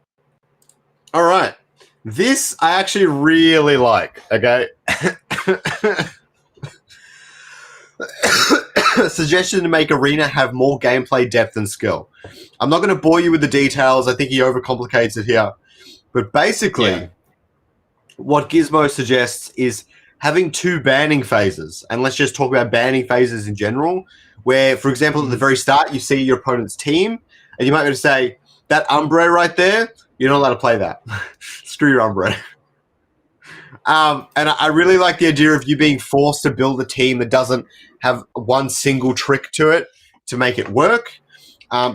All right. This I actually really like. Okay. Suggestion to make Arena have more gameplay depth and skill. I'm not going to bore you with the details. I think he overcomplicates it here. But basically, what Gizmo suggests is having 2 banning phases. And let's just talk about banning phases in general, where, for example, at the very start, you see your opponent's team, and you might be able to say, that Umbre right there, you're not allowed to play that. Screw your Umbre. And I really like the idea of you being forced to build a team that doesn't have one single trick to it to make it work,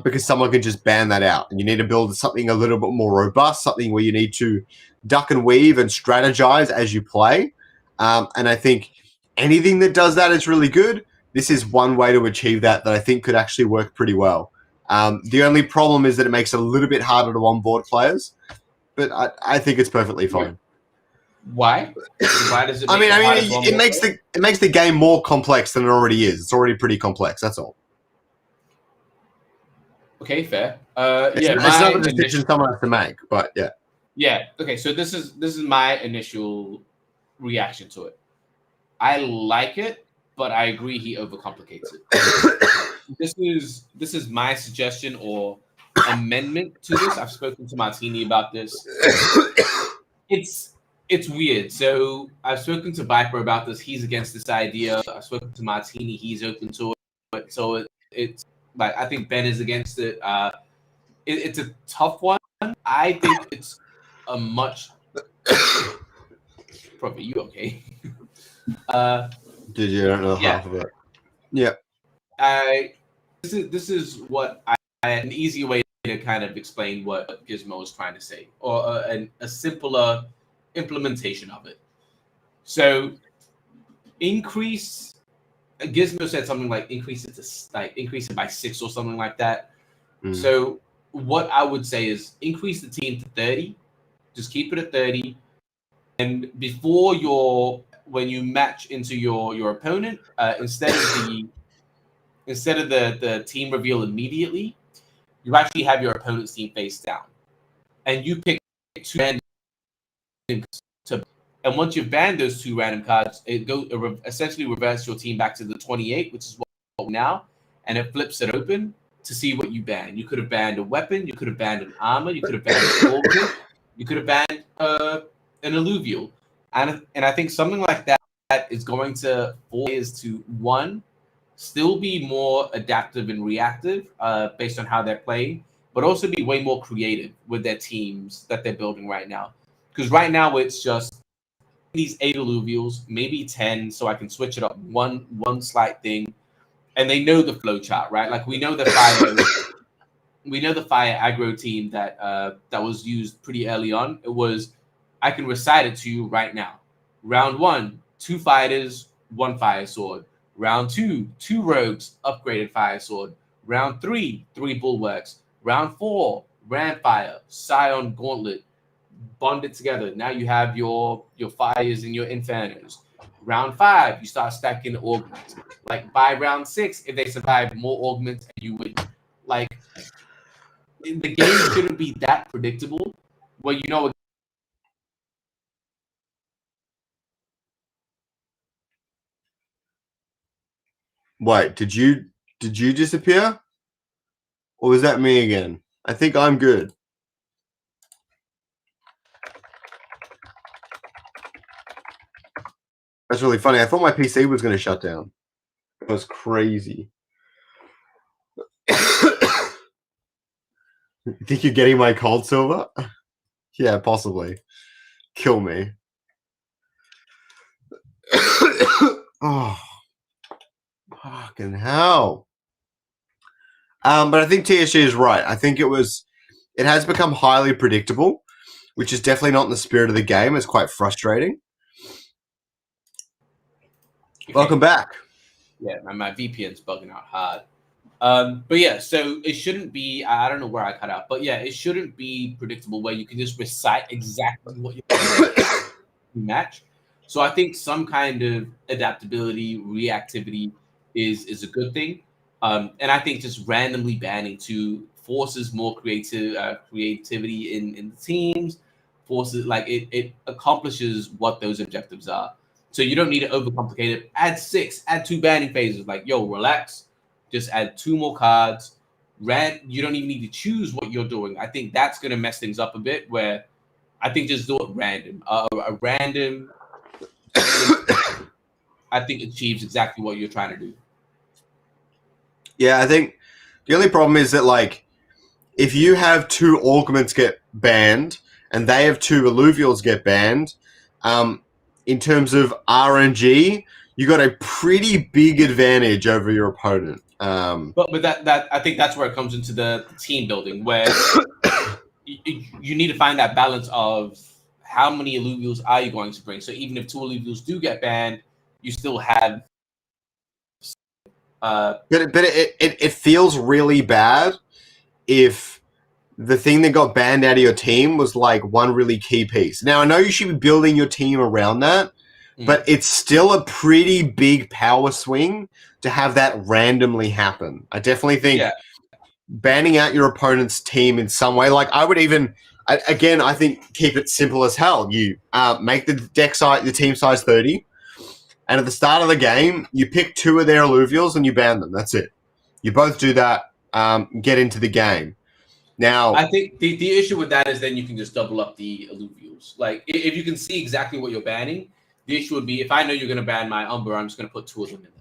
because someone can just ban that out. And you need to build something a little bit more robust, something where you need to duck and weave and strategize as you play. And I think anything that does that is really good. This is one way to achieve that I think could actually work pretty well. The only problem is that it makes it a little bit harder to onboard players, but I think it's perfectly fine. Why? Why does it? It makes the game more complex than it already is. It's already pretty complex. That's all. Okay, fair. It's not a decision someone has to make, but yeah. Yeah. Okay. So this is my initial reaction to it. I like it, but I agree he overcomplicates it. This is my suggestion or amendment to this. I've spoken to Martini about this. It's weird. So I've spoken to Viper about this. He's against this idea. I've spoken to Martini. He's open to it. So it's like I think Ben is against it. It's a tough one. I think it's a much. Probably you okay? Did you? I don't know half of it. Yeah. This is what an easier way to kind of explain what Gizmo is trying to say, or a simpler implementation of it. So Gizmo said something like increase it by 6 or something like that. So what I would say is increase the team to 30. Just keep it at 30. And when you match into your opponent, instead of the team reveal immediately, you actually have your opponent's team face down. And you pick 2 random cards. And once you've banned those 2 random cards, it essentially reverts your team back to the 28, which is what we're now, and it flips it open to see what you ban. You could have banned a weapon, you could have banned an armor, you could have banned an Augment, you could have banned an Illuvium. And I think something like that is going to force players to, one, still be more adaptive and reactive based on how they're playing, but also be way more creative with their teams that they're building right now. Because right now it's just these 8 Illuvials, maybe 10, so I can switch it up one slight thing, and they know the flow chart, right? Like we know the fire aggro team that was used pretty early on. It was, I can recite it to you right now. Round 1, 2 fighters, 1 fire sword. Round 2, 2 rogues, upgraded fire sword. Round 3, 3 bulwarks. Round 4, Ramfire, Scion Gauntlet, bond it together. Now you have your fires and your infernos. Round 5, you start stacking augments. Like by round 6, if they survive more augments, you win. Like the game shouldn't be that predictable. Well, you know. Wait, did you disappear? Or was that me again? I think I'm good. That's really funny. I thought my PC was going to shut down. It was crazy. You think you're getting my cold silver? Yeah, possibly. Kill me. Oh, fucking hell. But I think TSG is right. I think it has become highly predictable, which is definitely not in the spirit of the game. It's quite frustrating. Okay. Welcome back. Yeah, my VPN's bugging out hard. But yeah, so it shouldn't be, I don't know where I cut out, but yeah, it shouldn't be predictable where you can just recite exactly what you're doing. match. So I think some kind of adaptability, reactivity is a good thing. And I think just randomly banning to forces more creativity in the teams, forces like it accomplishes what those objectives are. So you don't need to overcomplicate it. Add 2 banning phases. Like, yo, relax. Just add 2 more cards. You don't even need to choose what you're doing. I think that's going to mess things up a bit. Where I think just do it random. A random, I think, achieves exactly what you're trying to do. Yeah, I think the only problem is that, like, if you have 2 augments get banned and they have 2 alluvials get banned, in terms of RNG, you got a pretty big advantage over your opponent. But that I think that's where it comes into the team building, where you need to find that balance of how many alluvials are you going to bring. So even if 2 alluvials do get banned, you still have. But it feels really bad if the thing that got banned out of your team was like one really key piece. Now, I know you should be building your team around that, but it's still a pretty big power swing to have that randomly happen. I definitely think banning out your opponent's team in some way, like I would even, again, I think keep it simple as hell. You make the deck size, the team size 30, and at the start of the game, you pick 2 of their alluvials and you ban them. That's it. You both do that, get into the game. Now, I think the issue with that is then you can just double up the alluvials. Like, if you can see exactly what you're banning, the issue would be if I know you're going to ban my Umber, I'm just going to put 2 of them in there.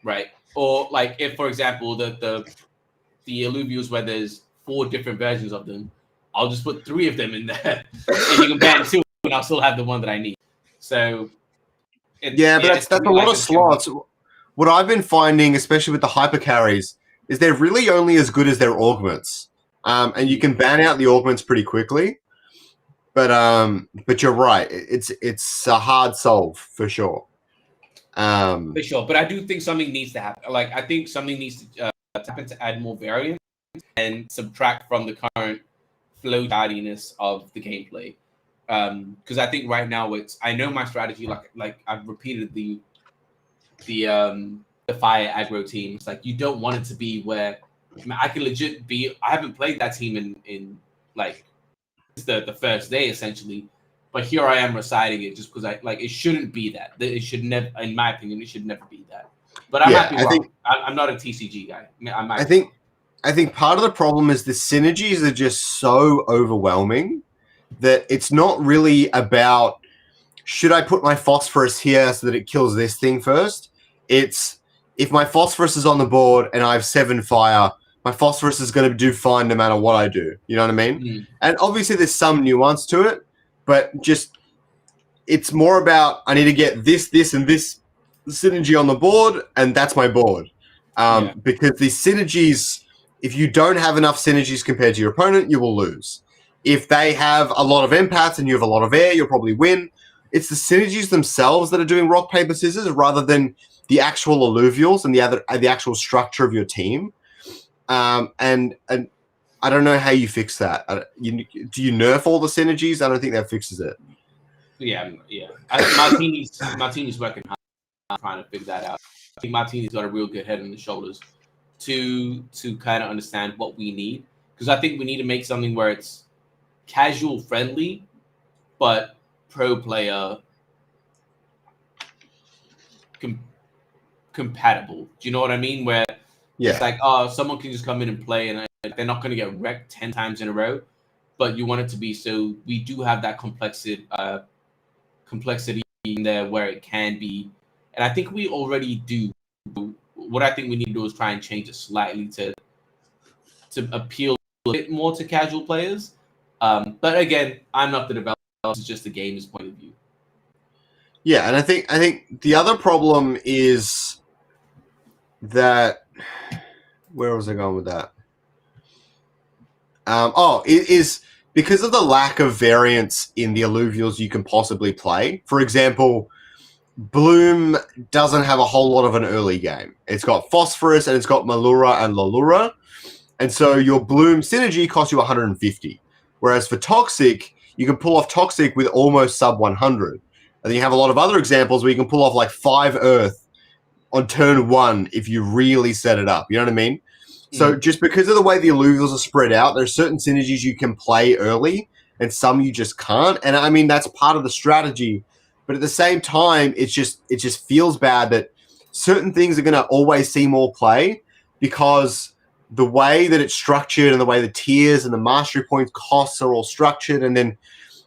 Right? Or, like, if, for example, the alluvials where there's 4 different versions of them, I'll just put 3 of them in there. And you can ban 2, and I'll still have the one that I need. So, but that's a lot of slots. What I've been finding, especially with the hyper carries, is they're really only as good as their augments. And you can ban out the augments pretty quickly. But you're right. It's a hard solve for sure. For sure. But I do think something needs to happen. Like, I think something needs to happen to add more variance and subtract from the current flow tardiness of the gameplay. Because I think right now I know my strategy. Like I've repeated the fire aggro team. It's like you don't want it to be where I can legit be. I haven't played that team in like the first day essentially, but here I am reciting it just because it shouldn't be that. It should never, in my opinion, it should never be that. But I might be wrong. I'm not a TCG guy. I think part of the problem is the synergies are just so overwhelming that it's not really about should I put my phosphorus here so that it kills this thing first. It's if my phosphorus is on the board and I have 7 fire, my phosphorus is going to do fine no matter what I do. You know what I mean? And obviously there's some nuance to it, but just it's more about I need to get this, and this synergy on the board, and that's my board. Because the synergies, if you don't have enough synergies compared to your opponent, you will lose. If they have a lot of empaths and you have a lot of air, you'll probably win. It's the synergies themselves that are doing rock, paper, scissors rather than the actual alluvials and the actual structure of your team. And I don't know how you fix that. Do you nerf all the synergies? I don't think that fixes it. Yeah. Martini's working hard trying to figure that out. I think Martini's got a real good head on his shoulders to kind of understand what we need. Because I think we need to make something where it's casual friendly, but pro player compatible. Do you know what I mean? Where it's like, someone can just come in and play and they're not going to get wrecked 10 times in a row, but you want it to be so we do have that complexity in there where it can be. And I think we already do. What I think we need to do is try and change it slightly to appeal a bit more to casual players. But again, I'm not the developer. It's just the game's point of view. Yeah, and I think the other problem is that where was I going with that? It is because of the lack of variance in the alluvials you can possibly play. For example, Bloom doesn't have a whole lot of an early game. It's got Phosphorus and it's got Malura and Lalura. And so your Bloom synergy costs you 150. Whereas for Toxic, you can pull off Toxic with almost sub 100. And then you have a lot of other examples where you can pull off like 5 Earth on turn 1 if you really set it up. You know what I mean? So just because of the way the Illuvials are spread out, there's certain synergies you can play early and some you just can't. And I mean, that's part of the strategy. But at the same time, it just feels bad that certain things are going to always see more play because the way that it's structured and the way the tiers and the mastery points costs are all structured, and then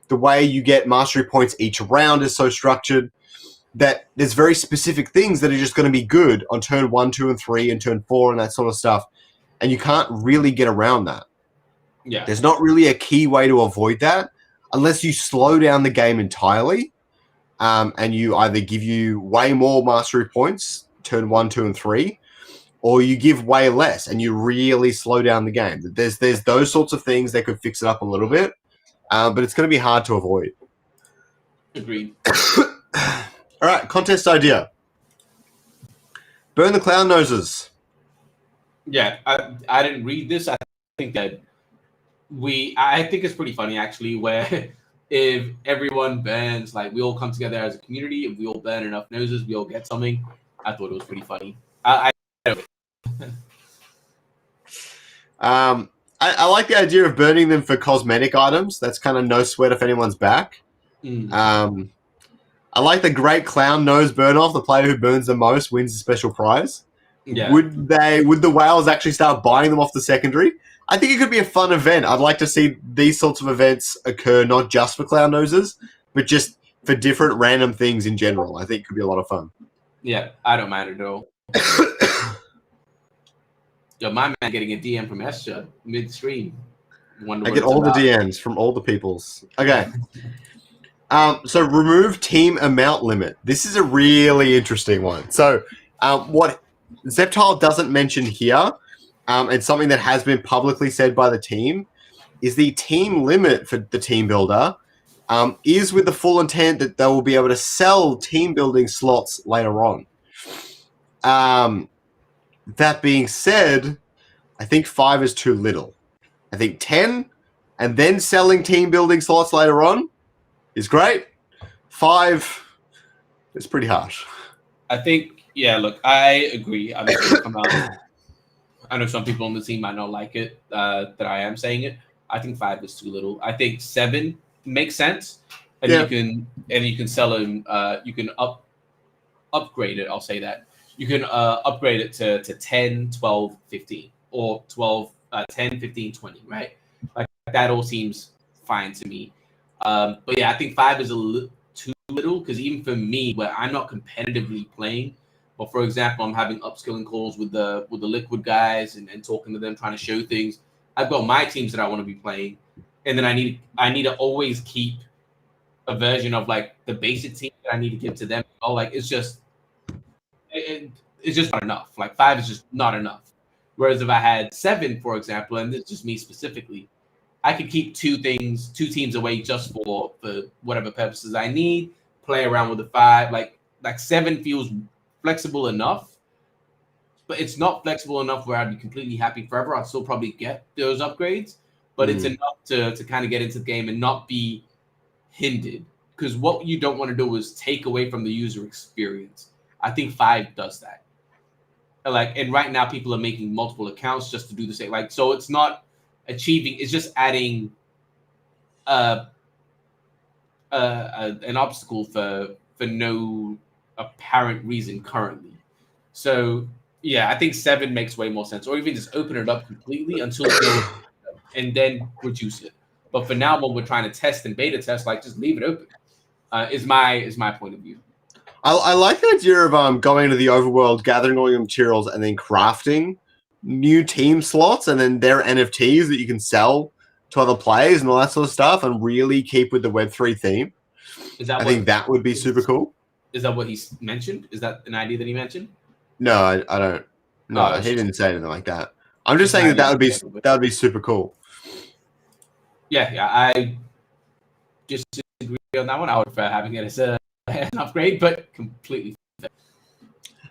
the way you get mastery points each round is so structured that there's very specific things that are just going to be good on turn 1, 2, and 3 and turn 4 and that sort of stuff. And you can't really get around that. Yeah. There's not really a key way to avoid that unless you slow down the game entirely, and you either give you way more mastery points, turn 1, 2, and 3, or you give way less and you really slow down the game. There's those sorts of things that could fix it up a little bit, but it's going to be hard to avoid. Agreed. All right, contest idea. Burn the clown noses. Yeah, I didn't read this. I think that I think it's pretty funny actually, where if everyone burns, like we all come together as a community, if we all burn enough noses, we all get something. I thought it was pretty funny. I like the idea of burning them for cosmetic items. That's kind of no sweat off anyone's back. I like the great clown nose burn off. The player who burns the most wins a special prize. Yeah. Would the whales actually start buying them off the secondary? I think it could be a fun event. I'd like to see these sorts of events occur not just for clown noses, but just for different random things in general. I think it could be a lot of fun. Yeah, I don't mind it at all. Yo, my man getting a DM from Esther midstream. I get all the DMs from all the peoples. Okay. So remove team amount limit. This is a really interesting one. So what Zeptile doesn't mention here, and something that has been publicly said by the team, is the team limit for the team builder is with the full intent that they will be able to sell team building slots later on. That being said, I think 5 is too little. I think 10 and then selling team building slots later on is great. 5 is pretty harsh. I think, yeah, look, I agree. I know some people on the team might not like it, that I am saying it. I think 5 is too little. I think 7 makes sense. And you can sell them, you can upgrade it, I'll say that. You can upgrade it to 10, 12, 15, or 12, 10, 15, 20, right? Like that all seems fine to me. But yeah, I think 5 is too little, because even for me, where I'm not competitively playing, but for example, I'm having upskilling calls with the Liquid guys and talking to them, trying to show things. I've got my teams that I want to be playing, and then I need to always keep a version of like the basic team that I need to give to them. Oh, like it's just not enough. Like 5 is just not enough. Whereas if I had 7, for example, and this is just me specifically, I could keep 2 teams away just for whatever purposes I need, play around with the 5. Like 7 feels flexible enough, but it's not flexible enough where I'd be completely happy forever. I'd still probably get those upgrades, but it's enough to kind of get into the game and not be hindered. Because what you don't want to do is take away from the user experience. I think 5 does that. And right now people are making multiple accounts just to do the same. So it's not achieving, it's just adding an obstacle for no apparent reason currently. So yeah, I think 7 makes way more sense, or even just open it up completely until and then reduce it. But for now, when we're trying to test and beta test, just leave it open. Is my point of view. I like the idea of going into the overworld, gathering all your materials, and then crafting new team slots, and then their NFTs that you can sell to other players and all that sort of stuff, and really keep with the Web3 theme. I think that would be super cool. Is that what he mentioned? Is that an idea that he mentioned? No, I don't. No, he didn't say anything like that. I'm just saying that would be super cool. Yeah, I just disagree on that one. I would prefer having it as an upgrade, but completely.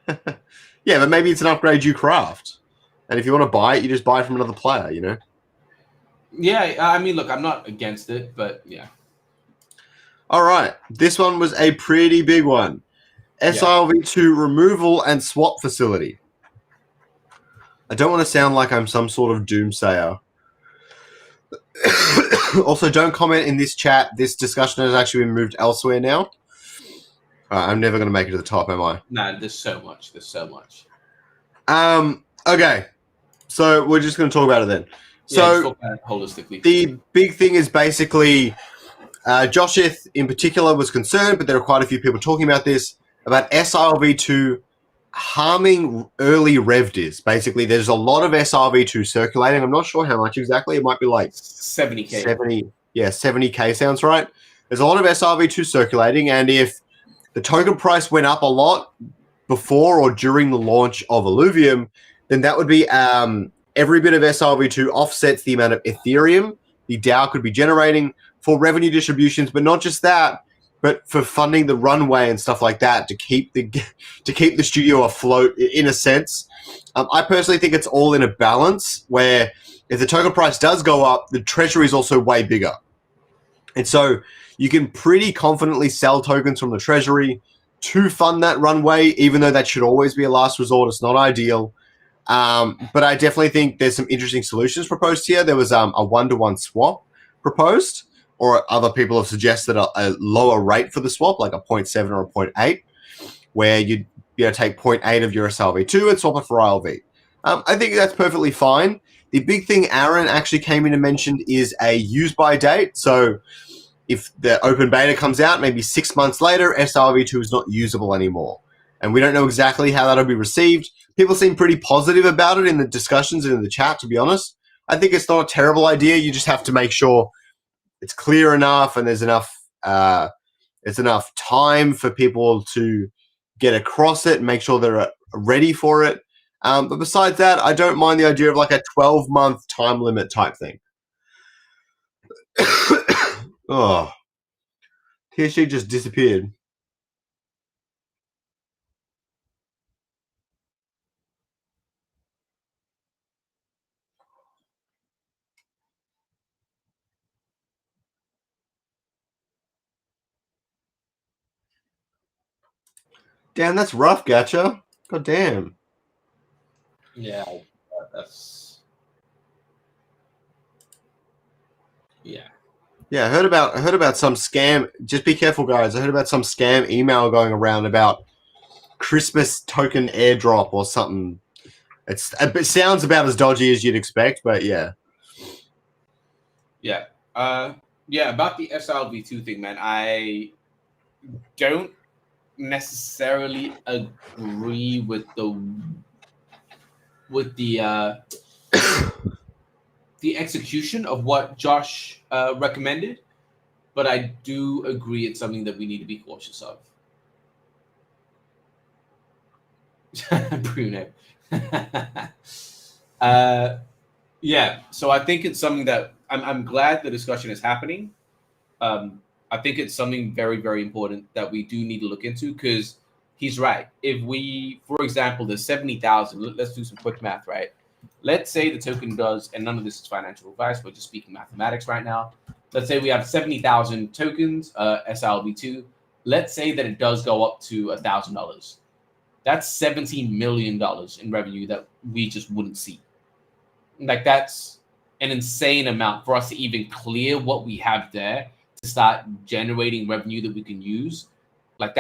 Yeah, but maybe it's an upgrade you craft, and if you want to buy it, you just buy it from another player. You know. Yeah, I mean, look, I'm not against it, but yeah. All right. This one was a pretty big one. SILV2 removal and swap facility. I don't want to sound like I'm some sort of doomsayer. Also, don't comment in this chat. This discussion has actually been moved elsewhere now. I'm never going to make it to the top, am I? No, there's so much. There's so much. Okay. So we're just going to talk about it then. So talk about it holistically. The big thing is basically Josh.eth in particular was concerned, but there are quite a few people talking about this, about SILV2 harming early rev divs. Basically, there's a lot of SILV2 circulating. I'm not sure how much exactly. It might be like 70K. 70K sounds right. There's a lot of SILV2 circulating, and if the token price went up a lot before or during the launch of Illuvium, then that would be every bit of SILV2 offsets the amount of Ethereum the DAO could be generating for revenue distributions, but not just that, but for funding the runway and stuff like that to keep the studio afloat in a sense. I personally think it's all in a balance where if the token price does go up, the treasury is also way bigger. And so you can pretty confidently sell tokens from the treasury to fund that runway, even though that should always be a last resort. It's not ideal. But I definitely think there's some interesting solutions proposed here. There was a one-to-one swap proposed, or other people have suggested a lower rate for the swap, like a 0.7 or a 0.8, where you'd take 0.8 of your SLV2 and swap it for ILV. I think that's perfectly fine. The big thing Aaron actually came in and mentioned is a use-by date. So if the open beta comes out, maybe 6 months later, SLV2 is not usable anymore. And we don't know exactly how that'll be received. People seem pretty positive about it in the discussions and in the chat, to be honest. I think it's not a terrible idea. You just have to make sure it's clear enough and there's enough time for people to get across it and make sure they're ready for it. But besides that, I don't mind the idea of like a 12-month time limit type thing. Oh, TSG just disappeared. Damn, that's rough, Gacha. God damn. Yeah, that's... Yeah. Yeah, I heard about some scam. Just be careful, guys. I heard about some scam email going around about Christmas token airdrop or something. It sounds about as dodgy as you'd expect, but yeah. Yeah. About the SLV2 thing, man, I don't necessarily agree with the execution of what Josh recommended, but I do agree it's something that we need to be cautious of. Bruno. So I think it's something that I'm glad the discussion is happening. I think it's something very, very important that we do need to look into, because he's right. If we, for example, there's 70,000, let's do some quick math, right? Let's say the token does, and none of this is financial advice, we're just speaking mathematics right now. Let's say we have 70,000 tokens, SLV2. Let's say that it does go up to $1,000. That's $17 million in revenue that we just wouldn't see. Like, that's an insane amount for us to even clear what we have there to start generating revenue that we can use. Like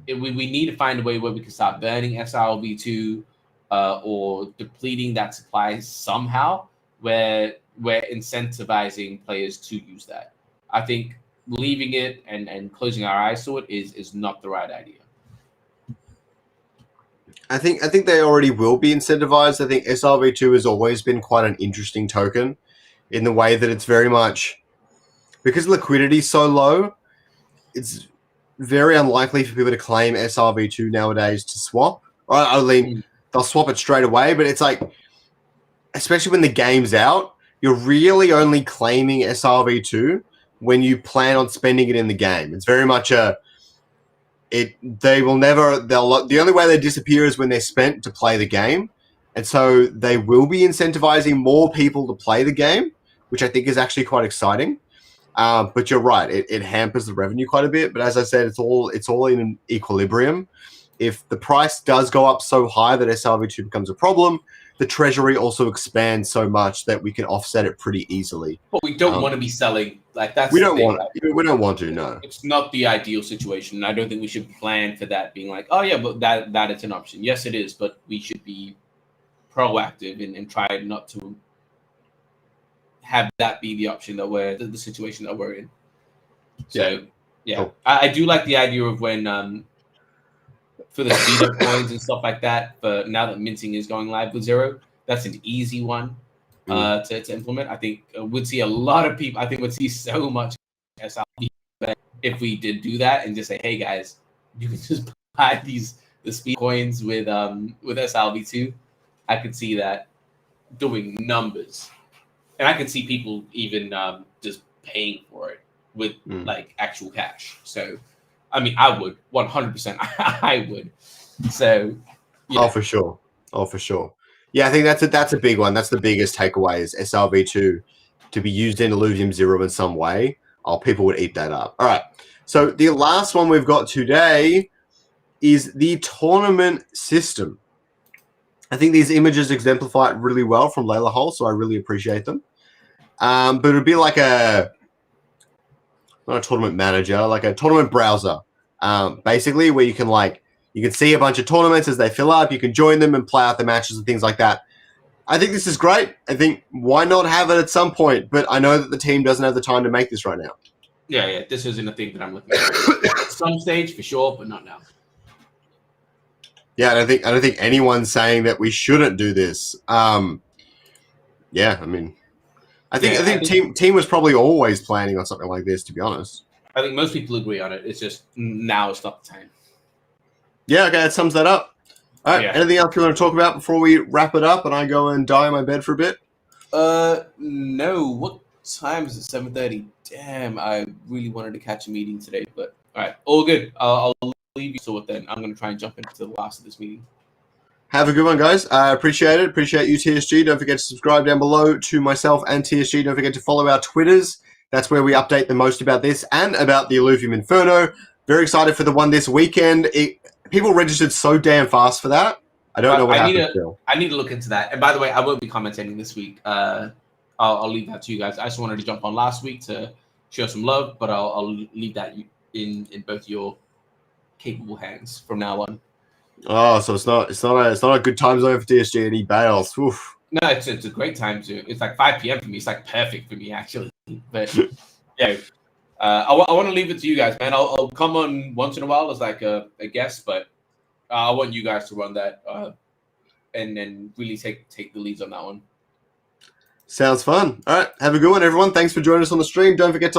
we need to find a way where we can start burning SRLV2 or depleting that supply somehow, where we're incentivizing players to use that. I think leaving it and closing our eyes to it is not the right idea. I think they already will be incentivized. I think SRV2 has always been quite an interesting token in the way that it's very much, because liquidity is so low, it's very unlikely for people to claim SRV2 nowadays to swap. I mean, they'll swap it straight away, but it's like, especially when the game's out, you're really only claiming SRV2 when you plan on spending it in the game. It's very much the only way they disappear is when they're spent to play the game. And so they will be incentivizing more people to play the game, which I think is actually quite exciting. But you're right, it hampers the revenue quite a bit. But as I said, it's all in an equilibrium. If the price does go up so high that SRV2 becomes a problem, the treasury also expands so much that we can offset it pretty easily. But we don't want to be selling like that's we don't want to. No, it's not the ideal situation. I don't think we should plan for that being like, oh yeah, but that it's an option. Yes, it is, but we should be proactive and try not to have that be the option that we're the situation that we're in. So yeah, cool. I do like the idea of when for the speed up coins and stuff like that. But now that minting is going live with Zero, that's an easy one to implement. I think we'd see a lot of people. I think we'd see so much SLV if we did do that and just say, hey guys, you can just buy the speed coins with SLV2. I could see that doing numbers, and I could see people even just paying for it with like actual cash. So. I mean, I would 100%. I would. So, yeah. Oh, for sure. Yeah, I think that's a big one. That's the biggest takeaway is SRV2 to be used in Illuvium Zero in some way. Oh, people would eat that up. All right. So the last one we've got today is the tournament system. I think these images exemplify it really well from Layla Hole, so I really appreciate them. But it would be like not a tournament manager, like a tournament browser, basically, where you can see a bunch of tournaments as they fill up. You can join them and play out the matches and things like that. I think this is great. I think why not have it at some point? But I know that the team doesn't have the time to make this right now. Yeah. This isn't a thing that I'm looking at. At some stage for sure, but not now. Yeah, I don't think anyone's saying that we shouldn't do this. Yeah, I mean. I think team was probably always planning on something like this, to be honest. I think most people agree on it. It's just now it's not the time. Yeah, okay, that sums that up. All right, anything else you want to talk about before we wrap it up and I go and die in my bed for a bit? No. What time is it? 7:30. Damn, I really wanted to catch a meeting today, but all right, all good. I'll leave you to it then. I'm going to try and jump into the last of this meeting. Have a good one, guys. I appreciate it. Appreciate you, TSG. Don't forget to subscribe down below to myself and TSG. Don't forget to follow our Twitters. That's where we update the most about this and about the Illuvium Inferno. Very excited for the one this weekend. People registered so damn fast for that. I don't know what happened still. I need to look into that. And by the way, I won't be commentating this week. I'll leave that to you guys. I just wanted to jump on last week to show some love, but I'll leave that in both your capable hands from now on. Oh, so it's not a good time zone for TSG and he bails. Oof. No, it's a great time to. It's like 5 p.m. for me. It's like perfect for me actually. But yeah, I want to leave it to you guys, man. I'll come on once in a while as like a guest, but I want you guys to run that and then really take the leads on that one. Sounds fun. All right, have a good one, everyone. Thanks for joining us on the stream. Don't forget to